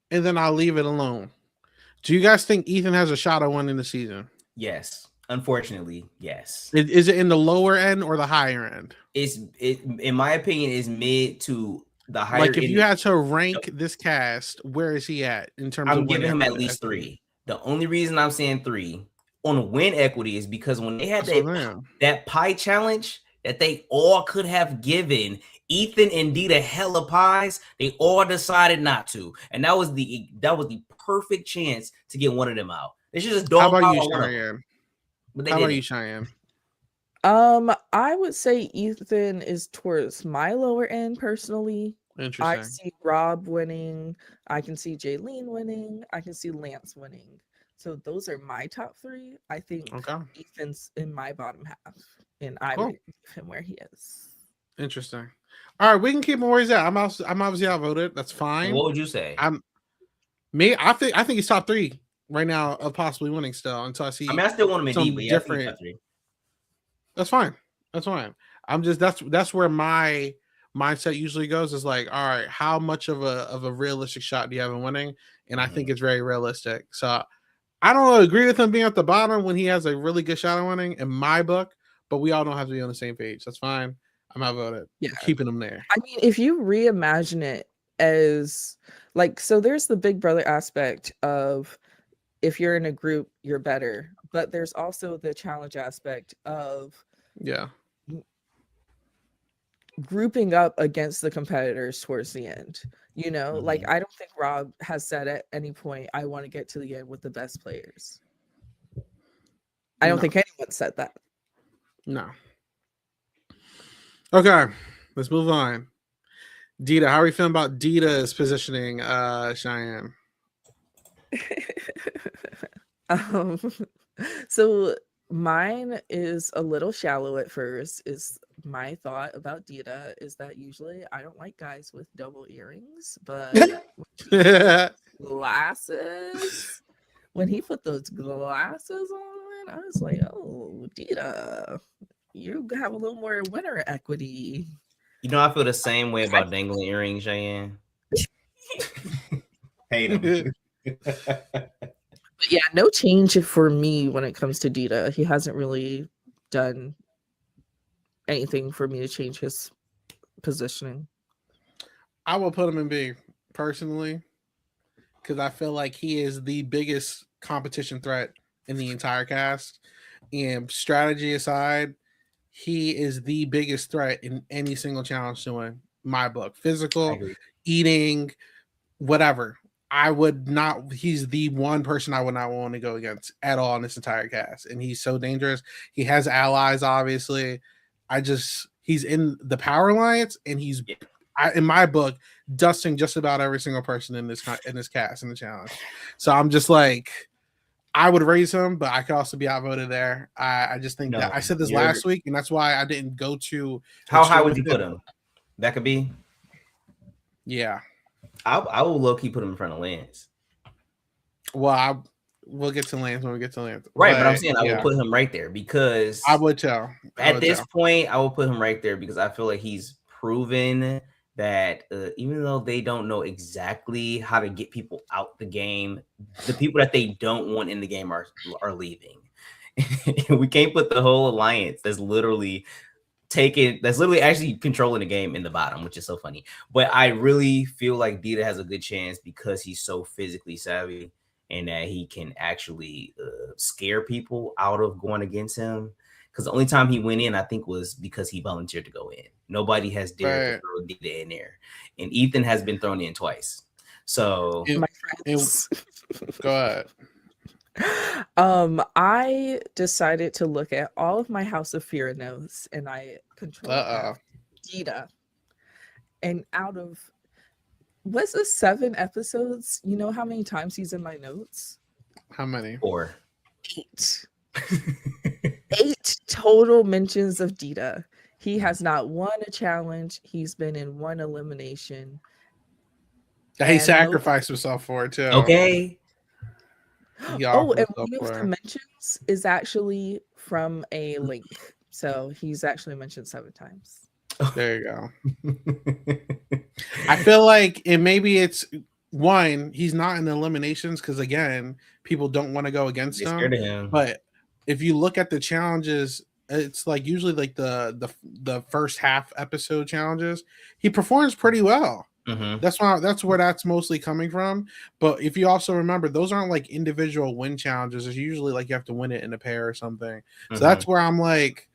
and then I'll leave it alone. Do you guys think Ethan has a shot at winning the season? Yes. Unfortunately, yes. Is it in the lower end or the higher end? In my opinion, is mid to the higher. Like if you had to rank this cast, where is he at in terms of? I'm giving him at least 3. The only reason I'm saying 3 on win equity is because when they had that pie challenge that they all could have given Ethan and Dita hella pies, they all decided not to, and that was the perfect chance to get one of them out. They should just dog. How about you, Cheyenne? How about you, Cheyenne? I would say Ethan is towards my lower end personally. Interesting. I see Rob winning. I can see Jaylene winning. I can see Lance winning. So those are my top 3. I think Ethan's in my bottom half, and I would give him where he is. Interesting. All right, we can keep him where he's at. I'm obviously outvoted. That's fine. What would you say? I think he's top 3 right now of possibly winning still until I see. I still want him in D, but different. That's fine. I'm just that's where my mindset usually goes is like, all right, how much of a realistic shot do you have in winning? And I think it's very realistic. So I don't agree with him being at the bottom when he has a really good shot at winning in my book, but we all don't have to be on the same page. That's fine. I'm outvoted. Yeah, keeping him there. I mean, if you reimagine it as like, so there's the big brother aspect of if you're in a group, you're better. But there's also the challenge aspect of grouping up against the competitors towards the end. You know, like I don't think Rob has said at any point, I want to get to the end with the best players. I don't think anyone said that. No. Okay, let's move on. Dita, how are you feeling about Dita's positioning, Cheyenne? So mine is a little shallow at first. Is my thought about Dita is that usually I don't like guys with double earrings, but glasses. When he put those glasses on, I was like, "Oh, Dita, you have a little more winner equity." You know, I feel the same way about dangling earrings, Cheyenne. Hate him. But yeah, no change for me when it comes to Dita. He hasn't really done anything for me to change his positioning. I will put him in B personally because I feel like he is the biggest competition threat in the entire cast. And strategy aside, he is the biggest threat in any single challenge to win. My book, physical, eating, whatever. I would not. He's the one person I would not want to go against at all in this entire cast, and he's so dangerous. He has allies, obviously. He's in the Power Alliance, and he's in my book dusting just about every single person in this cast in the challenge. So I'm just like, I would raise him, but I could also be outvoted there. I just think that I said this last week, and that's why I didn't go to. How high would you put him? That could be. Yeah. I will low key put him in front of Lance. Well, we'll get to Lance when we get to Lance. Right, but I'm saying I yeah, will put him right there because I would tell. at this point, I will put him right there because I feel like he's proven that even though they don't know exactly how to get people out the game, the people that they don't want in the game are leaving. We can't put the whole alliance that's literally actually controlling the game in the bottom, which is so funny. But I really feel like Dita has a good chance because he's so physically savvy and that he can actually scare people out of going against him. Because the only time he went in, I think, was because he volunteered to go in. Nobody has dared to throw Dita in there. And Ethan has been thrown in twice. So my friends. Go ahead. I decided to look at all of my House of Fear notes and I control Dita. And out of what's the 7 episodes? You know how many times he's in my notes? How many? 4. 8. 8 total mentions of Dita. He has not won a challenge. He's been in 1 elimination. He sacrificed himself for it too. Okay. And one of the mentions is actually from a link. So he's actually mentioned 7 times. There you go. I feel like, and maybe it's one, he's not in the eliminations because again, people don't want to go against him. But if you look at the challenges, it's like usually like the first half episode challenges, he performs pretty well. Mm-hmm. That's where that's mostly coming from. But if you also remember, those aren't like individual win challenges. It's usually like you have to win it in a pair or something. So that's where I'm like,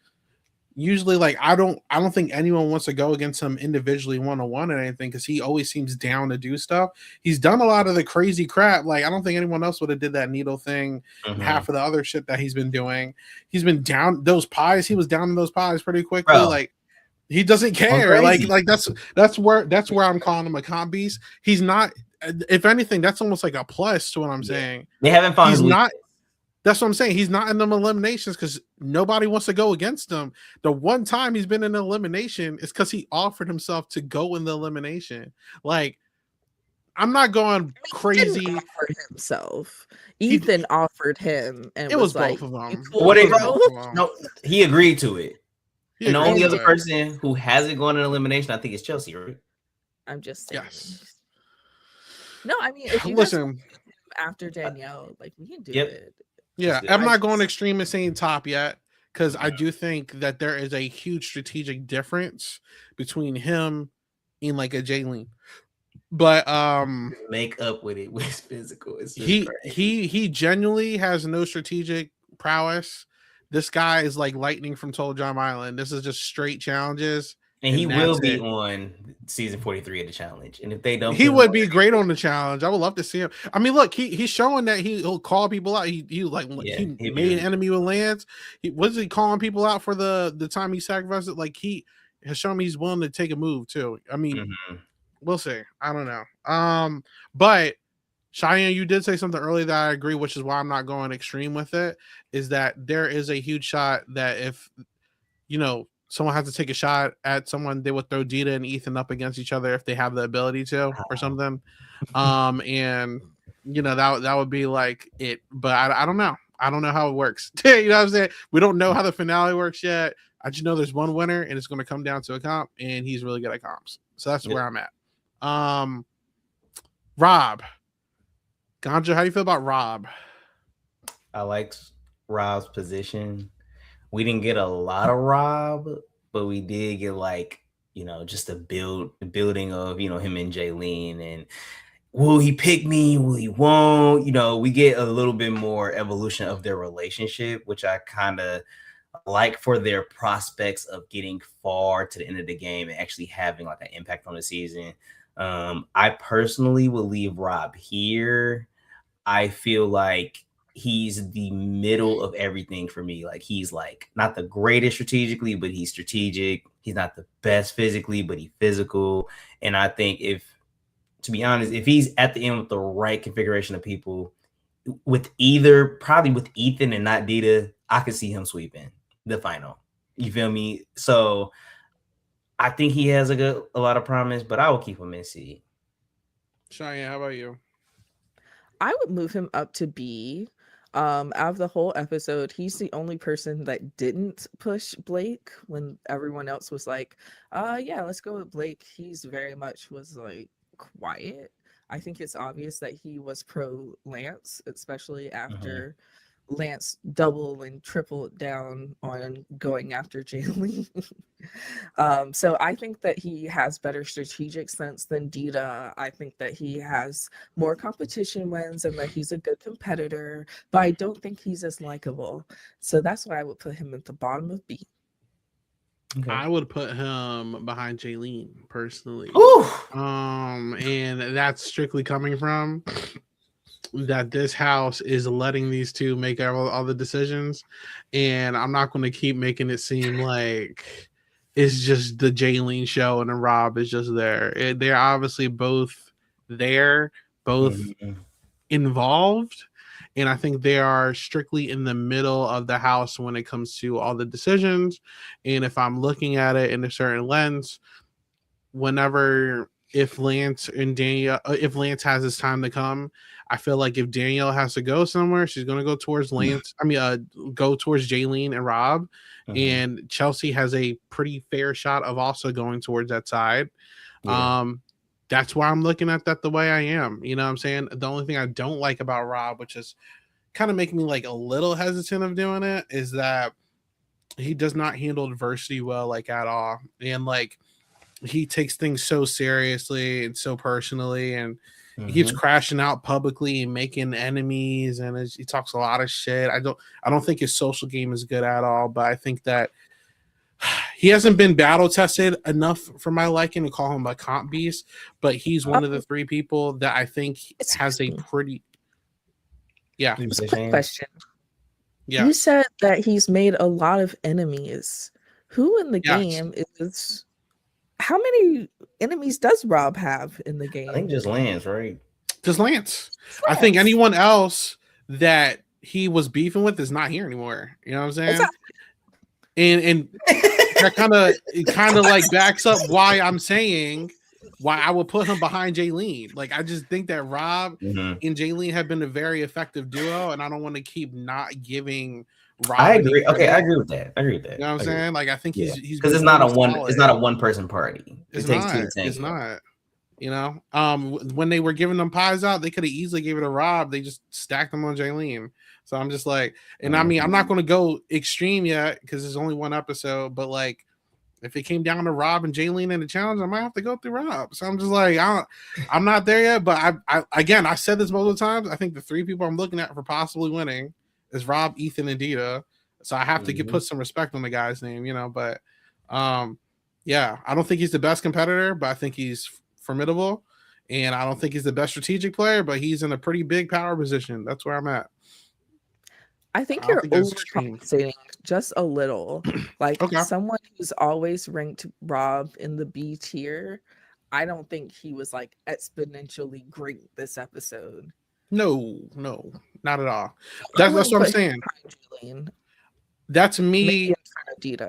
usually like I don't think anyone wants to go against him individually 1-on-1 or anything because he always seems down to do stuff. He's done a lot of the crazy crap. Like I don't think anyone else would have did that needle thing. Half of the other shit that he's been doing. He's been down those pies. He was down in those pies pretty quickly. Bro. Like he doesn't care. Like that's where I'm calling him a comp beast. He's not. If anything, that's almost like a plus to what I'm saying. They haven't found. He's not. That's what I'm saying. He's not in them eliminations because nobody wants to go against him. The one time he's been in an elimination is because he offered himself to go in the elimination. Like, I'm not going crazy. He didn't offer himself. Ethan offered him, and it was like, both of them. No, he agreed to it. And the only other person person who hasn't gone in elimination, I think, is Chelsea, right? I'm just saying. Yes. No, I mean, if you listen after Danielle, like we can do it. Yeah, I'm not going extreme and saying top yet because I do think that there is a huge strategic difference between him and like a Jaylene. But make up with it with physical. He genuinely has no strategic prowess. This guy is like lightning from Total Drum Island. This is just straight challenges. And he will be on season 43 of the challenge. And if they don't, he would be great on the challenge. I would love to see him. I mean, look, he's showing that he'll call people out. He made an enemy with Lance. Was he calling people out for the time he sacrificed it? Like he has shown me he's willing to take a move too. I mean, we'll see. I don't know. But Cheyenne, you did say something earlier that I agree, which is why I'm not going extreme with it, is that there is a huge shot that if, someone has to take a shot at someone, they would throw Dita and Ethan up against each other if they have the ability to or something. And, that would be like it. But I don't know. I don't know how it works. You know what I'm saying? We don't know how the finale works yet. I just know there's one winner and it's going to come down to a comp, and he's really good at comps. So that's where I'm at. Rob. Ganja, how do you feel about Rob? I like Rob's position. We didn't get a lot of Rob, but we did get just a building of him and Jaylene, and will he pick me? Will he won't? We get a little bit more evolution of their relationship, which I kind of like for their prospects of getting far to the end of the game and actually having like an impact on the season. I personally will leave Rob here. I feel like he's the middle of everything for me. Like he's like not the greatest strategically, but he's strategic. He's not the best physically, but he's physical. And I think if he's at the end with the right configuration of people, probably with Ethan and not Dita, I could see him sweeping the final. You feel me? So I think he has a lot of promise, but I will keep him in C. Cheyenne, how about you? I would move him up to B Out of the whole episode, he's the only person that didn't push Blake when everyone else was like, yeah, let's go with Blake. He's very much was like quiet. I think it's obvious that he was pro Lance, especially after Lance double and triple down on going after Jaylee. So I think that he has better strategic sense than Dita. I think that he has more competition wins and that he's a good competitor, but I don't think he's as likable. So that's why I would put him at the bottom of B. Okay. I would put him behind Jaylene personally. Ooh. And that's strictly coming from that this house is letting these two make all the decisions, and I'm not going to keep making it seem like it's just the Jaylene show and the Rob is just there. They're obviously both there, both involved, and I think they are strictly in the middle of the house when it comes to all the decisions. And if I'm looking at it in a certain lens, if Lance has his time to come, I feel like if Danielle has to go somewhere, she's going to go towards Lance. Go towards Jaylene and Rob. And Chelsea has a pretty fair shot of also going towards that side. Yeah. That's why I'm looking at that the way I am. You know what I'm saying? The only thing I don't like about Rob, which is kind of making me like a little hesitant of doing it, is that he does not handle adversity well, like at all. And like, he takes things so seriously and so personally, and he keeps crashing out publicly and making enemies, and he talks a lot of shit. I don't think his social game is good at all, but I think that he hasn't been battle tested enough for my liking to call him a comp beast, but he's one of the three people that I think has a pretty quick question. Yeah, you said that he's made a lot of enemies. Who in the game is? How many enemies does Rob have in the game? I think just Lance, right? Just Lance. I think anyone else that he was beefing with is not here anymore. You know what I'm saying? And that kind of like backs up why I'm saying why I would put him behind Jaylene. Like, I just think that Rob and Jaylene have been a very effective duo, and I don't want to keep not giving Rob. I agree. Okay, I agree with that. You know what I'm saying? Like, I think he's because it's not a one person party. It takes two to tango. It's not. You know, when they were giving them pies out, they could have easily gave it to Rob. They just stacked them on Jaylene. So I'm just like, and I mean, I'm not going to go extreme yet because there's only one episode, but like, if it came down to Rob and Jaylene in the challenge, I might have to go through Rob. So I'm just like, I'm not there yet. But I said this multiple times. I think the three people I'm looking at for possibly winning is Rob, Ethan, and Dita. So I have to put some respect on the guy's name, you know. But yeah, I don't think he's the best competitor, but I think he's formidable. And I don't think he's the best strategic player, but he's in a pretty big power position. That's where I'm at. I think you're overcompensating just a little. Like someone who's always ranked Rob in the B tier, I don't think he was like exponentially great this episode. No, not at all. That's what I'm saying. That's me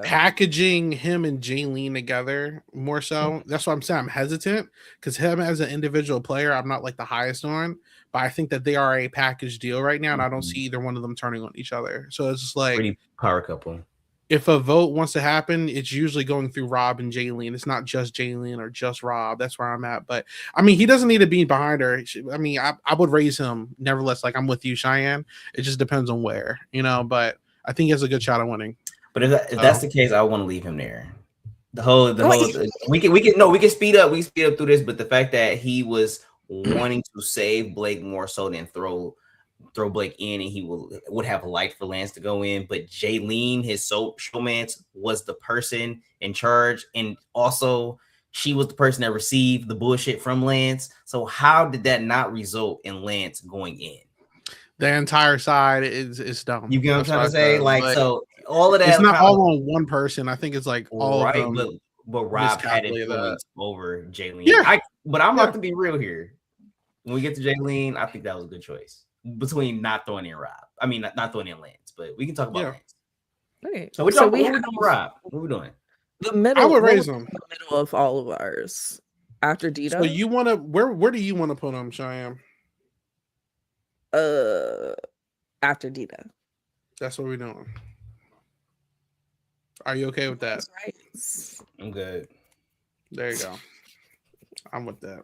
packaging him and Jaylene together more so. That's what I'm saying. I'm hesitant because him as an individual player, I'm not like the highest on, but I think that they are a package deal right now, and I don't see either one of them turning on each other. So it's just like pretty power couple. If a vote wants to happen, it's usually going through Rob and Jaylene. It's not just Jaylene or just Rob. That's where I'm at. But I mean, he doesn't need to be behind her. I mean, I would raise him. Nevertheless, like I'm with you, Cheyenne. It just depends on where, you know. But I think he has a good shot of winning. But if that's the case, I want to leave him there. We can speed up. We speed up through this, but the fact that he was wanting to save Blake more so than throw Blake in, and he would have liked for Lance to go in, but Jaylene, his showmance, was the person in charge, and also she was the person that received the bullshit from Lance. So how did that not result in Lance going in? The entire side is dumb. You get what I'm trying to say? Like, so all of that. It's not all on one person. I think it's like all of them. But Rob had influence over Jaylene. Yeah. But I'm about to be real here. When we get to Jaylene, I think that was a good choice between not throwing in Rob. I mean, not throwing in Lance, but we can talk about Lance. Okay. So we have Rob. What are we doing? The middle. I would raise him. The middle of all of ours after Dita. So you want to where do you want to put him, Cheyenne? after Dita. That's what we're doing. Are you okay with that? That's right. I'm good. There you go. I'm with that.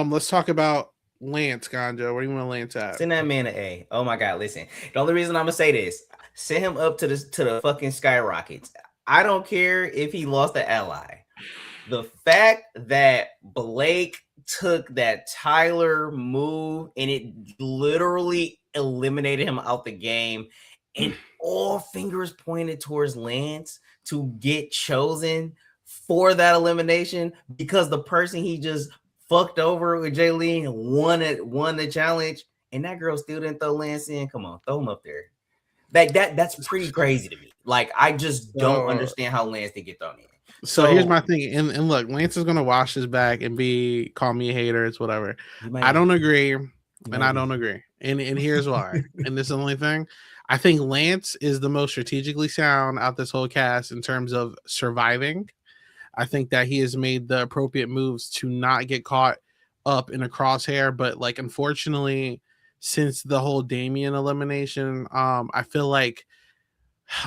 Let's talk about Lance, Ganja. Where do you want Lance at? Send that man an A. Oh my God, listen. The only reason I'm gonna say this, send him up to the fucking skyrockets. I don't care if he lost the ally. The fact that Blake took that Tyler move and it literally eliminated him out the game, and all fingers pointed towards Lance to get chosen for that elimination because the person he just fucked over with Jaylene won the challenge, and that girl still didn't throw Lance in. Come on, throw him up there. Like that's pretty crazy to me. Like I just don't understand how Lance did get thrown in. So here's my thing, and look, Lance is gonna wash his back and call me a hater, it's whatever. I don't agree, and I don't agree, and here's why. And this is the only thing. I think Lance is the most strategically sound out this whole cast in terms of surviving. I think that he has made the appropriate moves to not get caught up in a crosshair, but like unfortunately, since the whole Damien elimination, I feel like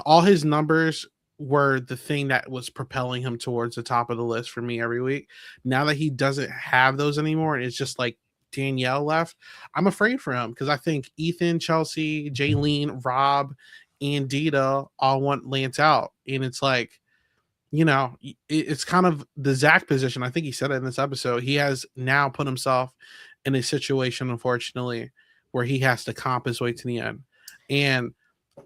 all his numbers were the thing that was propelling him towards the top of the list for me every week. Now that he doesn't have those anymore, and it's just like Danielle left, I'm afraid for him because I think Ethan, Chelsea, Jaylene, Rob, and Dita all want Lance out, and it's like, you know, it's kind of the Zach position. I think he said it in this episode. He has now put himself in a situation, unfortunately, where he has to comp his way to the end. And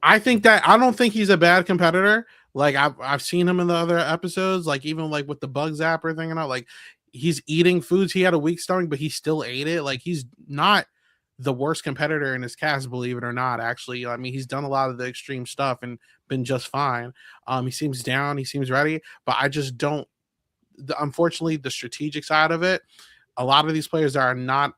I don't think he's a bad competitor. Like I've seen him in the other episodes, like even like with the bug zapper thing and all, like he's eating foods. He had a weak stomach, but he still ate it. Like he's not the worst competitor in his cast, believe it or not. Actually, I mean, he's done a lot of the extreme stuff and been just fine. He seems down, he seems ready, but I just don't. Unfortunately, the strategic side of it, a lot of these players that are not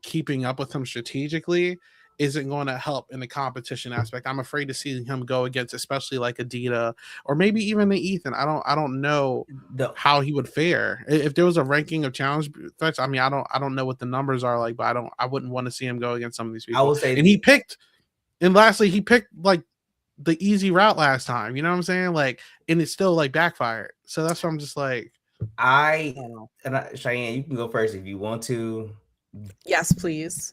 keeping up with him strategically isn't going to help in the competition aspect. I'm afraid to see him go against, especially like Adita or maybe even the Ethan. I don't know how he would fare if there was a ranking of challenge threats. I mean, I don't know what the numbers are like, but I wouldn't want to see him go against some of these people. I will say, and lastly, he picked like the easy route last time. You know what I'm saying? Like, and it still like backfired. So that's why I'm just like, Cheyenne, you can go first if you want to. Yes, please.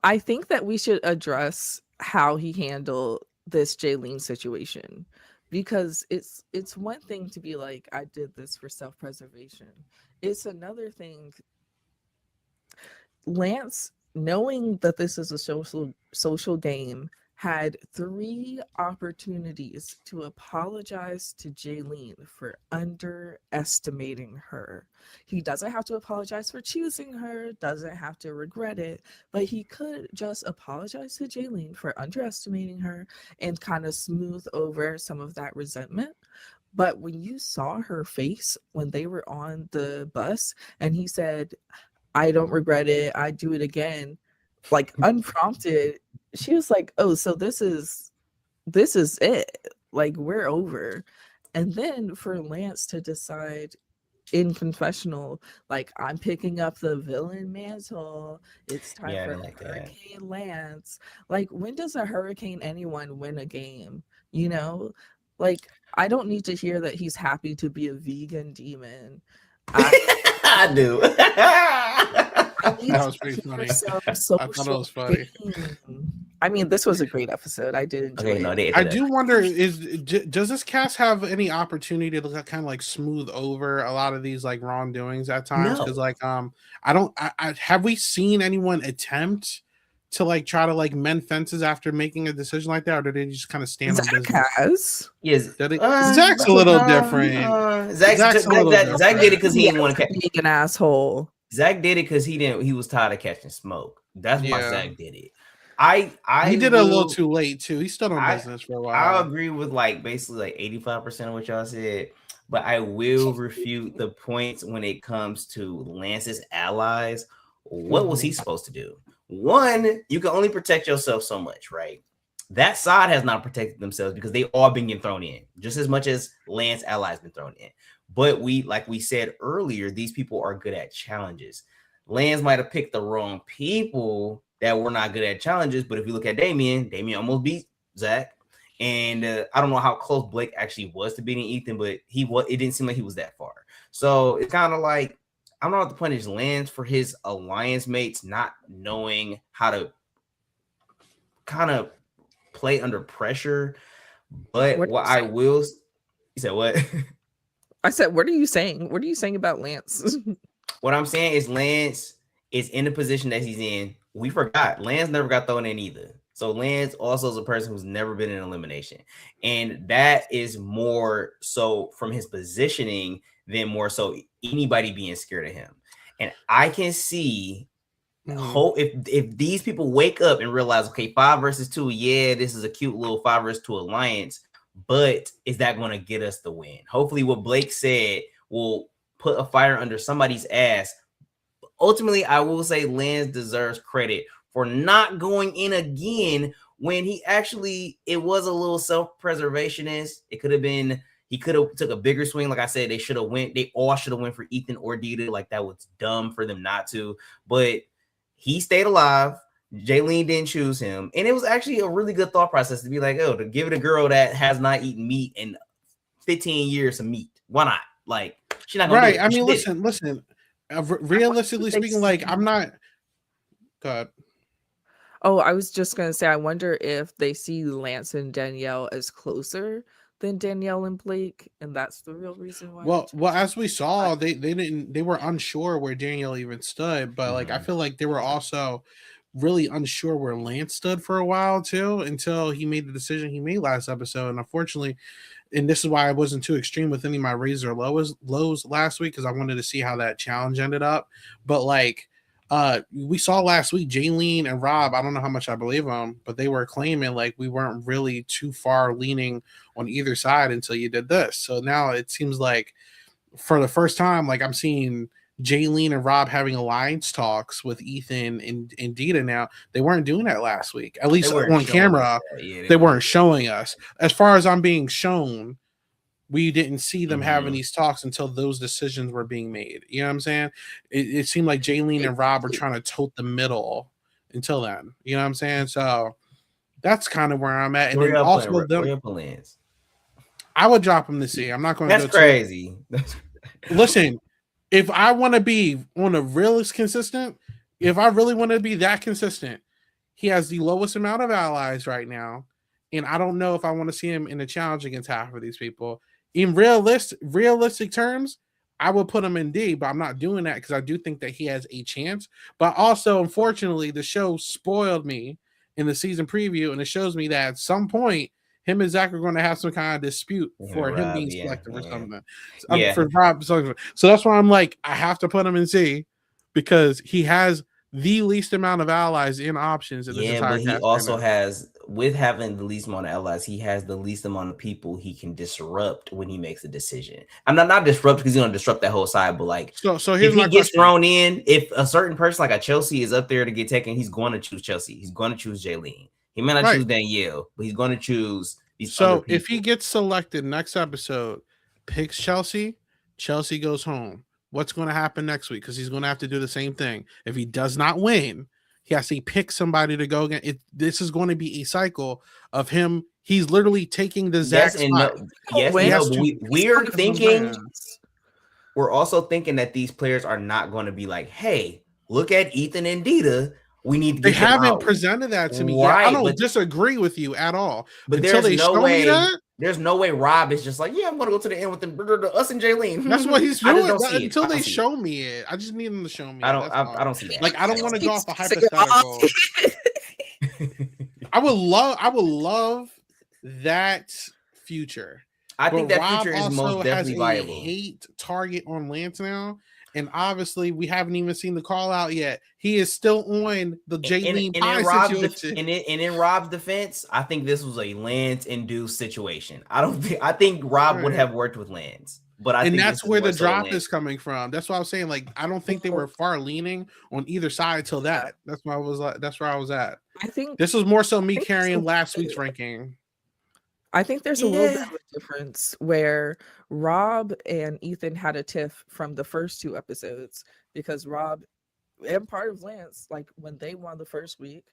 I think that we should address how he handled this Jaylene situation, because it's one thing to be like, I did this for self-preservation. It's another thing, Lance, knowing that this is a social game, had 3 opportunities to apologize to Jaylene for underestimating her. He doesn't have to apologize for choosing her, doesn't have to regret it, but he could just apologize to Jaylene for underestimating her and kind of smooth over some of that resentment. But when you saw her face when they were on the bus and he said, I don't regret it, I'd do it again, like unprompted, she was like, oh, so this is it, like we're over. And then for Lance to decide in confessional, like, I'm picking up the villain mantle, it's time for like Hurricane Lance. Like, when does a Hurricane anyone win a game? You know, like, I don't need to hear that he's happy to be a vegan demon. I do. That was pretty funny. I thought it was funny. I mean, this was a great episode. I did enjoy it. I do wonder, does this cast have any opportunity to kind of like smooth over a lot of these like wrongdoings at times? Because like I have we seen anyone attempt to like try to like mend fences after making a decision like that, or did they just kind of stand on business? Yes, Zach's a little different. Zach did it because he didn't want to catch an asshole. Zach did it because he was tired of catching smoke. That's why Zach did it. He did it a little too late too. He stood on business for a while. I agree with like basically like 85% of what y'all said, but I will refute the points when it comes to Lance's allies. What was he supposed to do? One, you can only protect yourself so much, right? That side has not protected themselves because they all been getting thrown in just as much as Lance allies been thrown in. But like we said earlier, these people are good at challenges. Lance might have picked the wrong people that we're not good at challenges. But if you look at Damien almost beat Zach. And I don't know how close Blake actually was to beating Ethan, but it didn't seem like he was that far. So it's kind of like, I don't know what to punish Lance for his alliance mates not knowing how to kind of play under pressure. But what I will, you said what? I said, what are you saying? What are you saying about Lance? What I'm saying is Lance is in the position that he's in. We forgot Lance never got thrown in either. So Lance also is a person who's never been in elimination. And that is more so from his positioning than more so anybody being scared of him. And I can see if these people wake up and realize, okay, 5 versus 2, yeah, this is a cute little 5 versus 2 alliance, but is that going to get us the win? Hopefully what Blake said will put a fire under somebody's ass. Ultimately, I will say Lance deserves credit for not going in again when it was a little self-preservationist. It could have been, he could have took a bigger swing. Like I said, they all should have went for Ethan or Dita. Like that was dumb for them not to, but he stayed alive. Jaylene didn't choose him. And it was actually a really good thought process to be like, oh, to give it a girl that has not eaten meat in 15 years of meat. Why not? Like, she's not gonna do it. I mean, listen. Realistically speaking, like, I'm not. God. Oh, I was just gonna say, I wonder if they see Lance and Danielle as closer than Danielle and Blake, and that's the real reason why. Well, as we saw, they were unsure where Danielle even stood, but like I feel like they were also really unsure where Lance stood for a while too, until he made the decision he made last episode. And unfortunately, and this is why I wasn't too extreme with any of my raises or lows last week, because I wanted to see how that challenge ended up. But like we saw last week, Jaylene and Rob, I don't know how much I believe them, but they were claiming like we weren't really too far leaning on either side until you did this. So now it seems like for the first time, like I'm seeing Jaylene and Rob having alliance talks with Ethan and Dita now. They weren't doing that last week, at least on camera. They weren't showing us. As far as I'm being shown, we didn't see them having these talks until those decisions were being made. You know what I'm saying? It seemed like Jaylene and Rob were trying to tote the middle until then. You know what I'm saying? So that's kind of where I'm at. And then also I would drop them to C. I'm not going to. That's crazy. Listen, if I want to be on a realist consistent, if I really want to be that consistent, he has the lowest amount of allies right now. And I don't know if I want to see him in a challenge against half of these people. In realistic terms, I would put him in D, but I'm not doing that because I do think that he has a chance. But also, unfortunately, the show spoiled me in the season preview, and it shows me that at some point, him and Zach are going to have some kind of dispute for him being selected or something. For Rob, so that's why I'm like, I have to put him in C because he has the least amount of allies in options in this entire but he also has, with having the least amount of allies, he has the least amount of people he can disrupt when he makes a decision. I'm not disrupt because he's gonna disrupt that whole side, but like so here's if he gets thrown in, if a certain person like a Chelsea is up there to get taken, he's going to choose Chelsea. He's going to choose Jaylene. He may not choose Danielle, but he's going to choose these. So if he gets selected next episode, picks Chelsea, Chelsea goes home. What's going to happen next week? Because he's going to have to do the same thing. If he does not win, he has to pick somebody to go again. This is going to be a cycle of him. He's literally taking the Zach spot. We're thinking. We're also thinking that these players are not going to be like, "Hey, look at Ethan and Dita. We need to." They haven't presented that to me yet. I don't disagree with you at all. But there's no way. There's no way Rob is just like, yeah, I'm going to go to the end with us and Jaylene. That's what he's doing until they show me it. I just need them to show me. I don't see that. Like I don't want to go off a hypothetical. I would love that future. I think that future is most definitely viable. Hate target on Lance now. And obviously, we haven't even seen the call out yet. He is still on the Jaylene Pie situation. And in Rob's defense, I think this was a Lance-induced situation. I think Rob would have worked with Lance, but and that's where the drop is coming from. That's why I was saying, like, I don't think they were far leaning on either side till that. That's why I was like, that's where I was at. I think this was more so me carrying last week's ranking. I think there's a little bit of a difference where Rob and Ethan had a tiff from the first 2 episodes because Rob and part of Lance, like when they won the first week,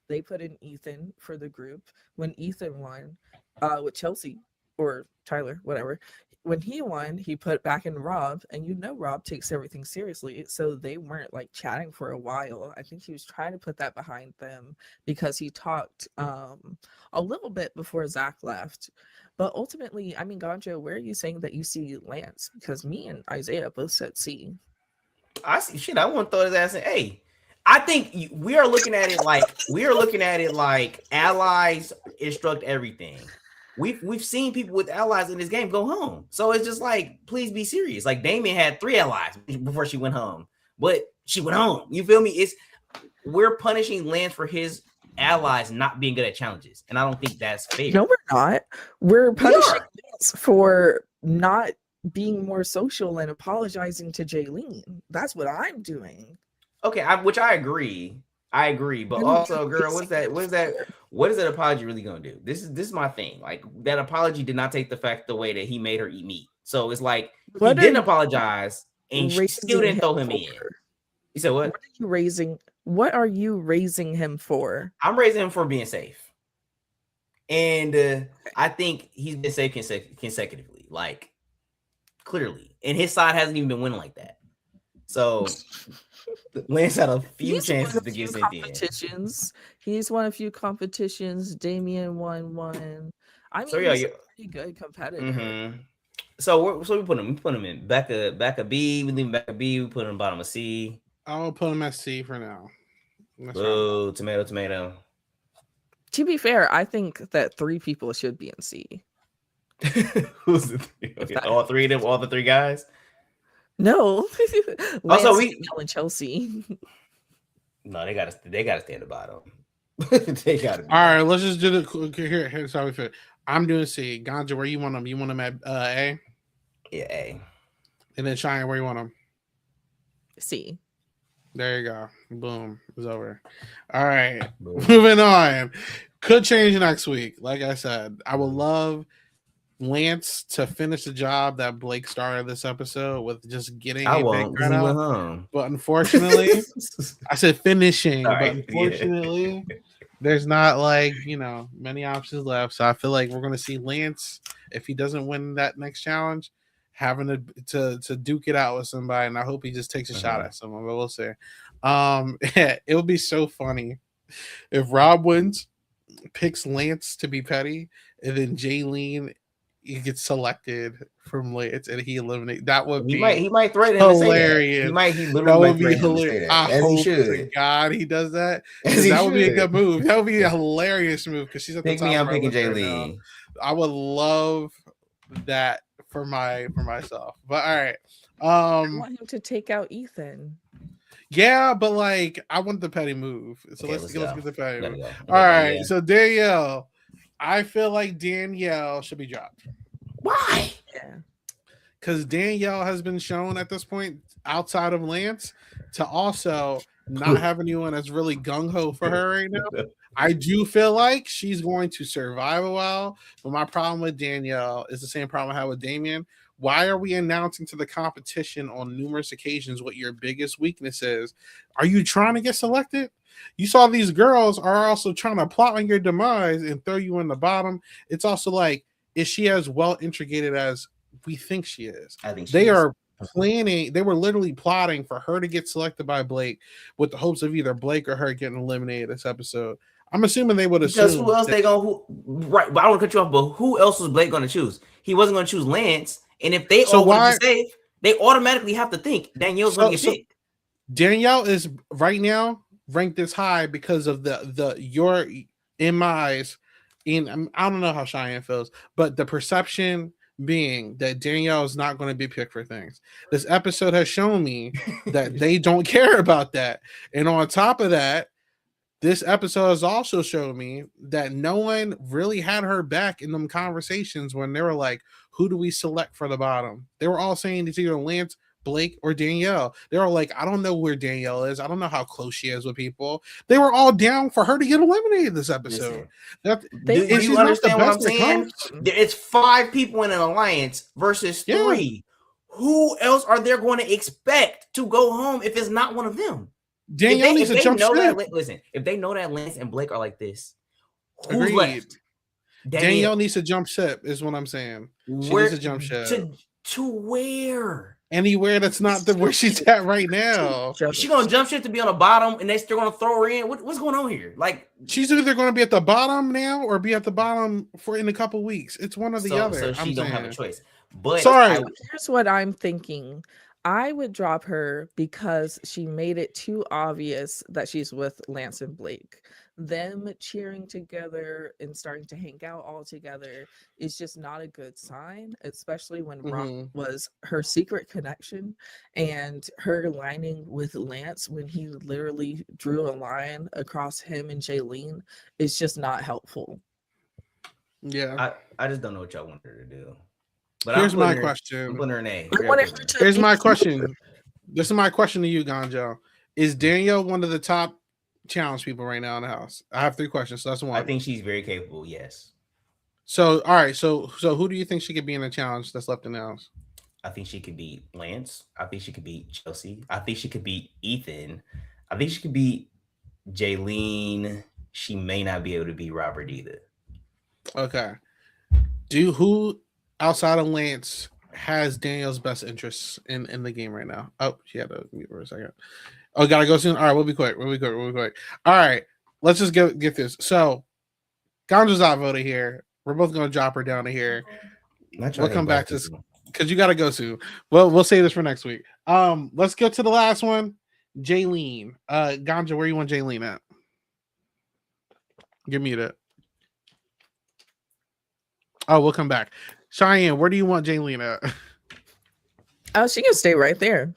they put in Ethan for the group. When Ethan won, with Chelsea or Tyler, whatever, when he won, he put back in Rob, and Rob takes everything seriously. So they weren't like chatting for a while. I think he was trying to put that behind them because he talked a little bit before Zach left. But ultimately, I mean, Gonjo, where are you saying that you see Lance? Because me and Isaiah both said C. I see shit. I want to throw his ass in A. I think we are looking at it like allies instruct everything. We've seen people with allies in this game go home. So it's just like, please be serious. Like Damien had 3 allies before she went home, but she went home. You feel me? We're punishing Lance for his allies not being good at challenges, and I don't think that's fair. No, we're not. We're punishing Lance for not being more social and apologizing to Jaylene. That's what I'm doing. Okay, which I agree. But also, girl, what is that apology really gonna do? This is my thing. Like, that apology did not take the fact the way that he made her eat meat. So it's like he didn't apologize and she still didn't throw him in. You said what? What are you raising him for? I'm raising him for being safe. And I think he's been safe consecutively, like clearly. And his side hasn't even been winning like that. So Lance had a few chances to get competitions. He's won a few competitions. Damien won one. I mean, he's a pretty good competitor. Mm-hmm. So we put him in back of B. We leave him back of B. We put him bottom of C. I'll put him at C for now. Oh, tomato. To be fair, I think that 3 people should be in C. Who's the 3? Okay. All 3 of them, all the 3 guys. No. Also, and Chelsea. No, they gotta stay at the bottom. They gotta. All right, let's just do the here. Here's how we fit. I'm doing C. Ganja, where you want them? You want them at A? Yeah, A. And then Cheyenne, where you want them? C. There you go. Boom. It's over. All right. Boom. Moving on. Could change next week. Like I said, I would love Lance to finish the job that Blake started this episode with just getting a big run out. But unfortunately, I said finishing, but unfortunately, there's not many options left. So I feel like we're gonna see Lance, if he doesn't win that next challenge, having to duke it out with somebody, and I hope he just takes a shot at someone, but we'll see. It would be so funny if Rob wins, picks Lance to be petty, and then Jaylene gets selected from Lance and he eliminates. That would be he might threaten hilarious. He literally would be hilarious. I hope to God he does that. That would be a good move. That would be a hilarious move because she's at the top. I'm picking Jaylene. I would love that for myself. But all right. I want him to take out Ethan. Yeah, but I want the petty move. So let's get the petty move. Go. All right. So Danielle, I feel like Danielle should be dropped. Why? Yeah. Because Danielle has been shown at this point, outside of Lance, to also not have anyone that's really gung-ho for her right now. I do feel like she's going to survive a while, but my problem with Danielle is the same problem I had with Damien. Why are we announcing to the competition on numerous occasions what your biggest weakness is? Are you trying to get selected? You saw these girls are also trying to plot on your demise and throw you in the bottom. It's also like, is she as well integrated as we think she is? I think they are planning. They were literally plotting for her to get selected by Blake with the hopes of either Blake or her getting eliminated this episode. I'm assuming they would assume. Because who else they going? Right, but I don't want to cut you off. But who else was Blake going to choose? He wasn't going to choose Lance. And if they all want to be safe, they automatically have to think Danielle's going to get picked. Danielle is right now ranked this high because of your MIs. And I don't know how Cheyenne feels, but the perception being that Danielle is not going to be picked for things. This episode has shown me that they don't care about that. And on top of that, this episode has also shown me that no one really had her back in them conversations when they were like, who do we select for the bottom? They were all saying it's either Lance, Blake, or Danielle. They were like, I don't know where Danielle is. I don't know how close she is with people. They were all down for her to get eliminated this episode. Do you understand what I'm saying? It's 5 people in an alliance versus 3. Who else are they going to expect to go home if it's not one of them? Danielle needs to jump ship. Listen, if they know that Lance and Blake are like this, who's Agreed. left? Danielle needs to jump ship, is what I'm saying. She needs to jump ship. To where? Anywhere that's not where she's at right now. She's gonna jump ship to be on the bottom, and they're still gonna throw her in. What's going on here? Like, she's either going to be at the bottom now or be at the bottom in a couple weeks. It's one or the other. So she don't have a choice. But sorry, here's what I'm thinking. I would drop her because she made it too obvious that she's with Lance and Blake. Them cheering together and starting to hang out all together is just not a good sign, especially when Rock was her secret connection, and her lining with Lance when he literally drew a line across him and Jaylene is just not helpful. Yeah, I just don't know what y'all want her to do. But here's my question. I'm putting her in A. Here's my question. This is my question to you, Ganjo. Is Danielle one of the top challenge people right now in the house? I have 3 questions. So that's one. I think she's very capable. Yes. So all right. So who do you think she could be in the challenge that's left in the house? I think she could beat Lance. I think she could beat Chelsea. I think she could beat Ethan. I think she could beat Jaylene. She may not be able to beat Robert either. Okay. Who outside of Lance has Danielle's best interests in the game right now? Oh, she had to mute for a second. Oh, gotta go soon. All right, we'll be quick. All right, let's just get this. So, Ganjo's outvoted here. We're both gonna drop her down to here. We'll come back to this because you gotta go soon. Well, we'll save this for next week. Let's get to the last one. Jaylene. Ganjo, where you want Jaylene at? Give me that. Oh, we'll come back. Cheyenne, where do you want Jaylene at? Oh, she can stay right there.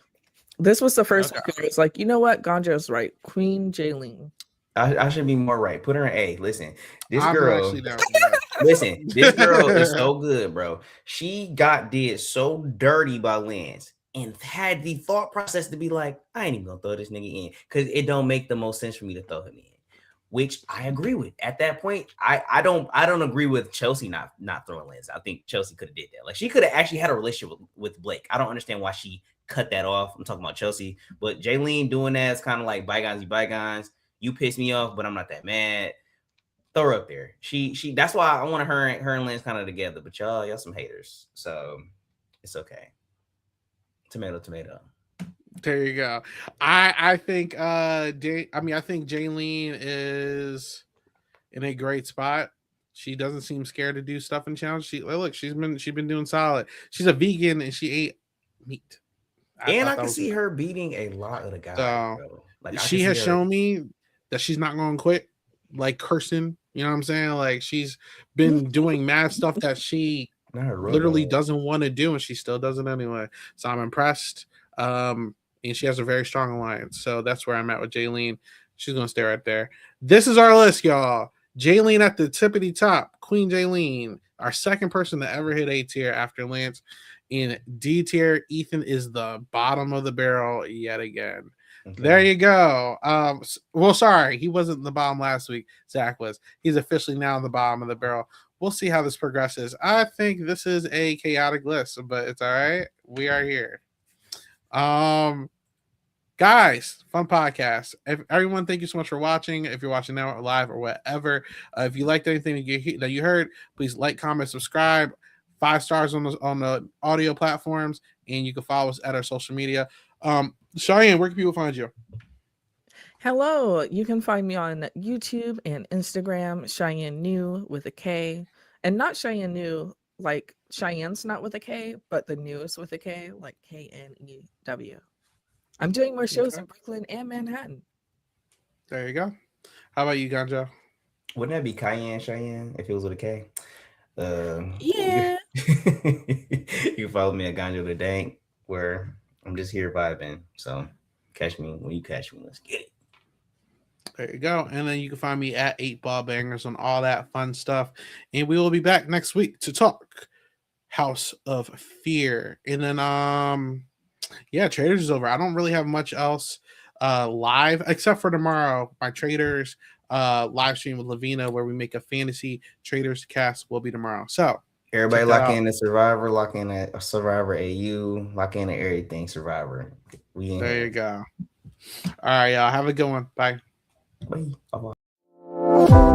This was the first one. It's like, you know what? Ganjo's right. Queen Jaylene. I should be more right. Put her in A. Listen, this girl. Listen, this girl is so good, bro. She did so dirty by Lance and had the thought process to be like, I ain't even gonna throw this nigga in because it don't make the most sense for me to throw him in. Which I agree with. At that point, I don't agree with Chelsea not throwing Lance. I think Chelsea could have did that. Like, she could have actually had a relationship with Blake. I don't understand why she cut that off. I'm talking about Chelsea, but Jaylene doing that is kind of like bygones be bygones. You piss me off, but I'm not that mad. Throw her up there. She. That's why I want her and Lance kind of together. But y'all some haters, so it's okay. Tomato. There you go. I think I think Jaylene is in a great spot. She doesn't seem scared to do stuff in challenge. She's been doing solid. She's a vegan and she ate meat. I can see her beating a lot of the guys. So, like, she has shown me that she's not going to quit, like cursing. You know what I'm saying? Like, she's been doing mad stuff that she literally doesn't want to do, and she still does it anyway. So I'm impressed. And she has a very strong alliance. So that's where I'm at with Jaylene. She's going to stay right there. This is our list, y'all. Jaylene at the tippity top. Queen Jaylene, our second person to ever hit A tier after Lance. In D tier, Ethan is the bottom of the barrel yet again. Okay. There you go. Well, sorry, he wasn't the bottom last week. Zach was. He's officially now in the bottom of the barrel. We'll see how this progresses. I think this is a chaotic list, but it's all right. We are here. Guys, fun podcast. Everyone, thank you so much for watching. If you're watching now or live or whatever, if you liked anything that you heard, please like, comment, subscribe. 5 stars on the audio platforms, and you can follow us at our social media. Cheyenne, where can people find you? Hello, you can find me on YouTube and Instagram, Cheyenne New with a K, and not Cheyenne New like Cheyenne's not with a K, but the newest with a K, like Knew. I'm doing more shows in Brooklyn and Manhattan. There you go. How about you, Ganjo? Wouldn't that be Cheyenne if it was with a K? Yeah. You follow me at Ganjo the Dank, where I'm just here vibing. So catch me when you catch me. Let's get it. There you go. And then you can find me at 8 Ball Bangers on all that fun stuff. And we will be back next week to talk House of Fear. And then Traders is over. I don't really have much else live except for tomorrow. My Traders live stream with Lavina, where we make a fantasy Traders cast, will be tomorrow. So everybody lock in the Survivor, lock in at Survivor AU, lock in at everything Survivor. There you go. All right, y'all. Have a good one. Bye. Bye. Bye-bye.